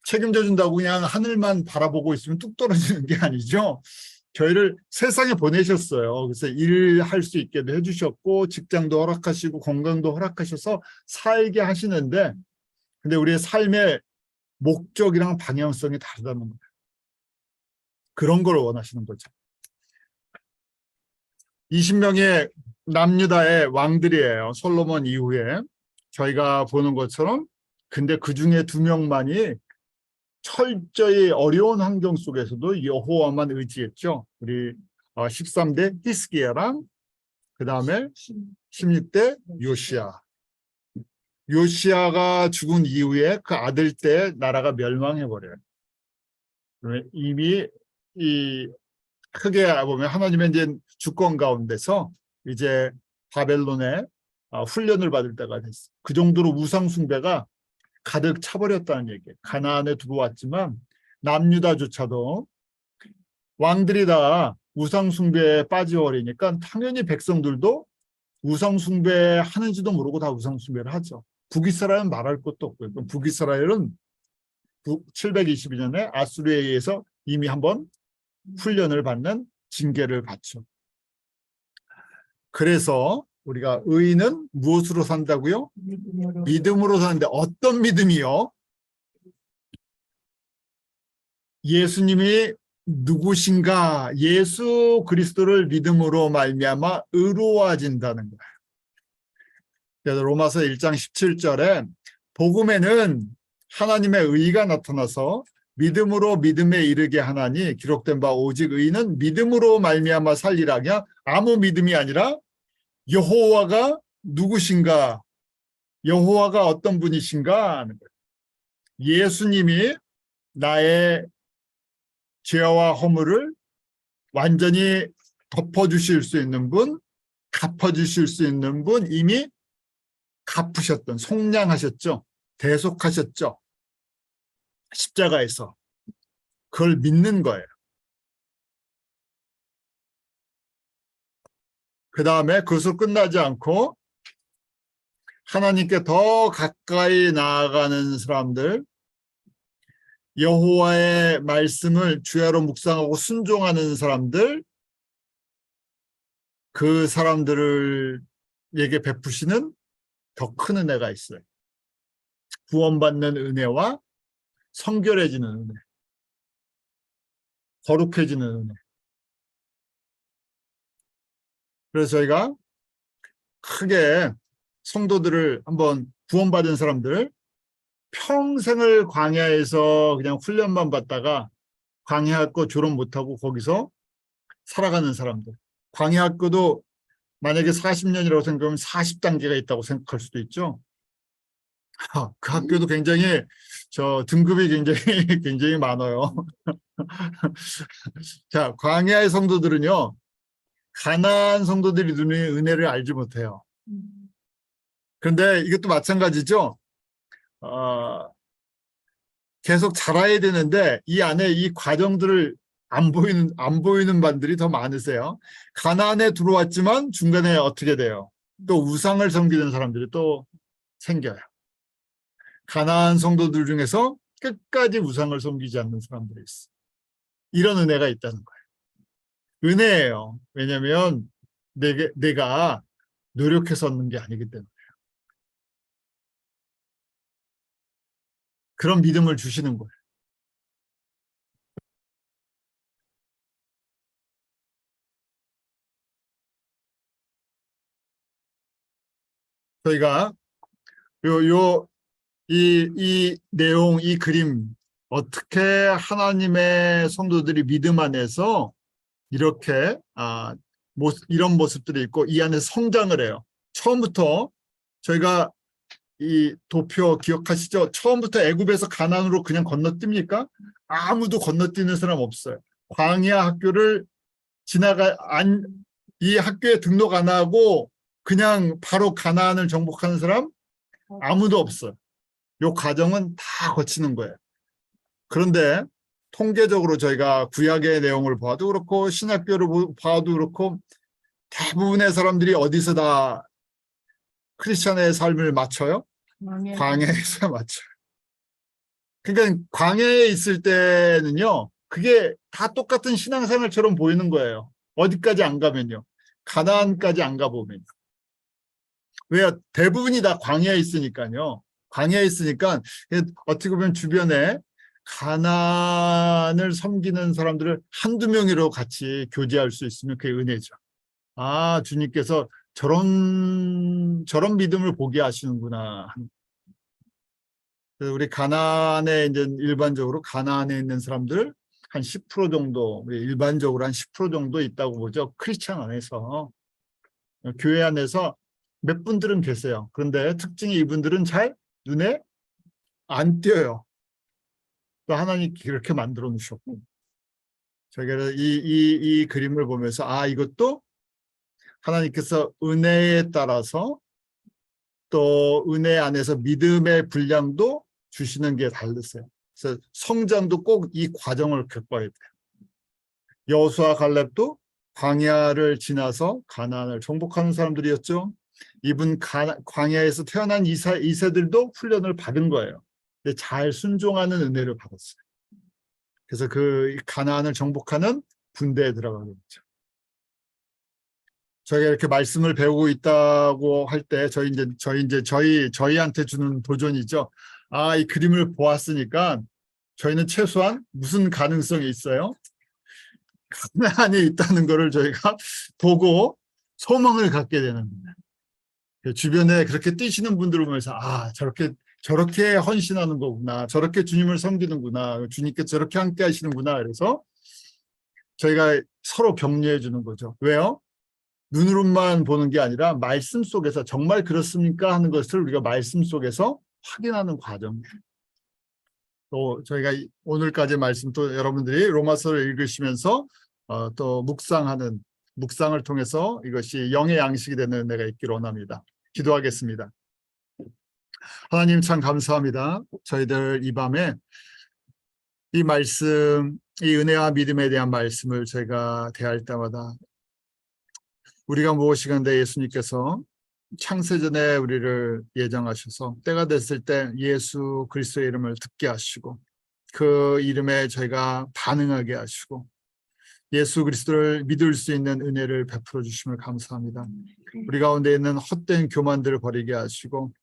책임져 준다고 그냥 하늘만 바라보고 있으면 뚝 떨어지는 게 아니죠. 저희를 세상에 보내셨어요. 그래서 일할 수 있게도 해주셨고 직장도 허락하시고 건강도 허락하셔서 살게 하시는데 근데 우리의 삶의 목적이랑 방향성이 다르다는 거예요. 그런 걸 원하시는 거죠. 20명의 남유다의 왕들이에요. 솔로몬 이후에. 저희가 보는 것처럼 근데 그중에 2명만이 철저히 어려운 환경 속에서도 여호와만 의지했죠. 우리 13대 히스기야랑 그 다음에 16대 요시야. 요시야가 죽은 이후에 그 아들 때 나라가 멸망해버려요. 이미 이 크게 보면 하나님의 이제 주권 가운데서 이제 바벨론에 훈련을 받을 때가 됐어요. 그 정도로 우상 숭배가 가득 차버렸다는 얘기예요. 가나안에 들어왔지만 남유다조차도 왕들이 다 우상 숭배에 빠져버리니까 당연히 백성들도 우상 숭배하는지도 모르고 다 우상 숭배를 하죠. 북이스라엘은 말할 것도 없고요. 북이스라엘은 722년에 아수르에 의해서 이미 한번 훈련을 받는 징계를 받죠. 그래서 우리가 의인은 무엇으로 산다고요? 믿음으로 사는데 어떤 믿음이요? 예수님이 누구신가? 예수 그리스도를 믿음으로 말미암아 의로워진다는 거예요. 그래서 로마서 1장 17절에 복음에는 하나님의 의가 나타나서 믿음으로 믿음에 이르게 하나니 기록된 바 오직 의인은 믿음으로 말미암아 살리라냐? 아무 믿음이 아니라 여호와가 누구신가? 여호와가 어떤 분이신가 하는 거예요. 예수님이 나의 죄와 허물을 완전히 덮어주실 수 있는 분, 갚아주실 수 있는 분, 이미 갚으셨던, 속량하셨죠. 대속하셨죠. 십자가에서. 그걸 믿는 거예요. 그 다음에 그것으로 끝나지 않고 하나님께 더 가까이 나아가는 사람들, 여호와의 말씀을 주야로 묵상하고 순종하는 사람들, 그 사람들에게 베푸시는 더 큰 은혜가 있어요. 구원받는 은혜와 성결해지는 은혜, 거룩해지는 은혜. 그래서 저희가 크게 성도들을 한번 구원받은 사람들 평생을 광야에서 그냥 훈련만 받다가 광야학교 졸업 못하고 거기서 살아가는 사람들. 광야학교도 만약에 40년이라고 생각하면 40단계가 있다고 생각할 수도 있죠. 그 학교도 굉장히 등급이 굉장히 많아요. 자, 광야의 성도들은요. 가나안 성도들이 누리는 은혜를 알지 못해요. 그런데 이것도 마찬가지죠. 계속 자라야 되는데 이 안에 이 과정들을 안 보이는 반들이 더 많으세요. 가나안에 들어왔지만 중간에 어떻게 돼요? 또 우상을 섬기는 사람들이 또 생겨요. 가나안 성도들 중에서 끝까지 우상을 섬기지 않는 사람들이 있어. 이런 은혜가 있다는 거예요. 은혜예요. 왜냐하면 내가 노력해서 얻는 게 아니기 때문에. 그런 믿음을 주시는 거예요. 저희가 이 내용, 이 그림, 어떻게 하나님의 성도들이 믿음 안에서 이렇게 이런 모습들이 있고 이 안에 성장을 해요. 처음부터 저희가 이 도표 기억하시죠? 처음부터 애굽에서 가나안으로 그냥 건너뜁니까? 아무도 건너뛰는 사람 없어요. 광야 학교를 이 학교에 등록 안 하고 그냥 바로 가나안을 정복하는 사람 아무도 없어요. 이 과정은 다 거치는 거예요. 그런데 통계적으로 저희가 구약의 내용을 봐도 그렇고 신약교를 봐도 그렇고 대부분의 사람들이 어디서 다 크리스천의 삶을 맞춰요? 광야에서 맞춰요. 그러니까 광야에 있을 때는요, 그게 다 똑같은 신앙생활처럼 보이는 거예요. 어디까지 안 가면요. 가나안까지 안 가보면. 왜? 대부분이 다 광야에 있으니까요. 광야에 있으니까 어떻게 보면 주변에 가나안을 섬기는 사람들을 한두 명이로 같이 교제할 수 있으면 그게 은혜죠. 아, 주님께서 저런 믿음을 보게 하시는구나. 우리 가나안에 이제 일반적으로 가나안에 있는 사람들 한 10% 정도, 일반적으로 한 10% 정도 있다고 보죠. 크리스찬 안에서. 교회 안에서 몇 분들은 계세요. 그런데 특징이 이분들은 잘 눈에 안 띄어요. 또 하나님 그렇게 만들어 놓으셨고. 저희가 이 그림을 보면서 이것도 하나님께서 은혜에 따라서 또 은혜 안에서 믿음의 분량도 주시는 게 다르세요. 그래서 성장도 꼭 이 과정을 겪어야 돼요. 여호수아 갈렙도 광야를 지나서 가나안을 정복하는 사람들이었죠. 이분 광야에서 태어난 2세들도 훈련을 받은 거예요. 근데 잘 순종하는 은혜를 받았어요. 그래서 그 가나안을 정복하는 군대에 들어가게 됐죠. 저희가 이렇게 말씀을 배우고 있다고 할 때 저희한테 주는 도전이죠. 이 그림을 보았으니까 저희는 최소한 무슨 가능성이 있어요? 가나안에 있다는 것을 저희가 보고 소망을 갖게 되는 거예요. 주변에 그렇게 뛰시는 분들을 보면서 저렇게 헌신하는 거구나. 저렇게 주님을 섬기는구나. 주님께 저렇게 함께 하시는구나. 그래서 저희가 서로 격려해 주는 거죠. 왜요? 눈으로만 보는 게 아니라 말씀 속에서 정말 그렇습니까? 하는 것을 우리가 말씀 속에서 확인하는 과정이에요. 또 저희가 오늘까지 말씀 또 여러분들이 로마서를 읽으시면서 또 묵상을 통해서 이것이 영의 양식이 되는 은혜가 있기를 원합니다. 기도하겠습니다. 하나님 참 감사합니다. 저희들 이 밤에 이 말씀, 이 은혜와 믿음에 대한 말씀을 저희가 대할 때마다 우리가 무엇이간데 예수님께서 창세전에 우리를 예정하셔서 때가 됐을 때 예수 그리스도의 이름을 듣게 하시고 그 이름에 저희가 반응하게 하시고 예수 그리스도를 믿을 수 있는 은혜를 베풀어 주심을 감사합니다. 우리 가운데 있는 헛된 교만들을 버리게 하시고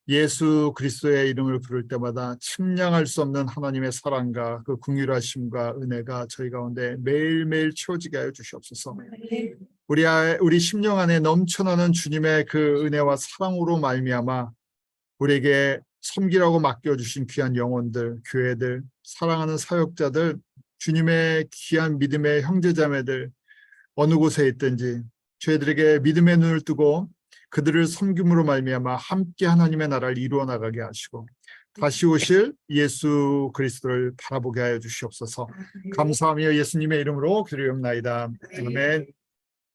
예수 그리스도의 이름을 부를 때마다 측량할 수 없는 하나님의 사랑과 그 긍휼하심과 은혜가 저희 가운데 매일매일 채워지게 하여 주시옵소서. 우리 심령 안에 넘쳐나는 주님의 그 은혜와 사랑으로 말미암아 우리에게 섬기라고 맡겨주신 귀한 영혼들, 교회들, 사랑하는 사역자들, 주님의 귀한 믿음의 형제자매들 어느 곳에 있든지 저희들에게 믿음의 눈을 뜨고 그들을 섬김으로 말미암아 함께 하나님의 나라를 이루어 나가게 하시고 다시 오실 예수 그리스도를 바라보게 하여 주시옵소서. 감사하며 예수님의 이름으로 기도하옵나이다. 아멘.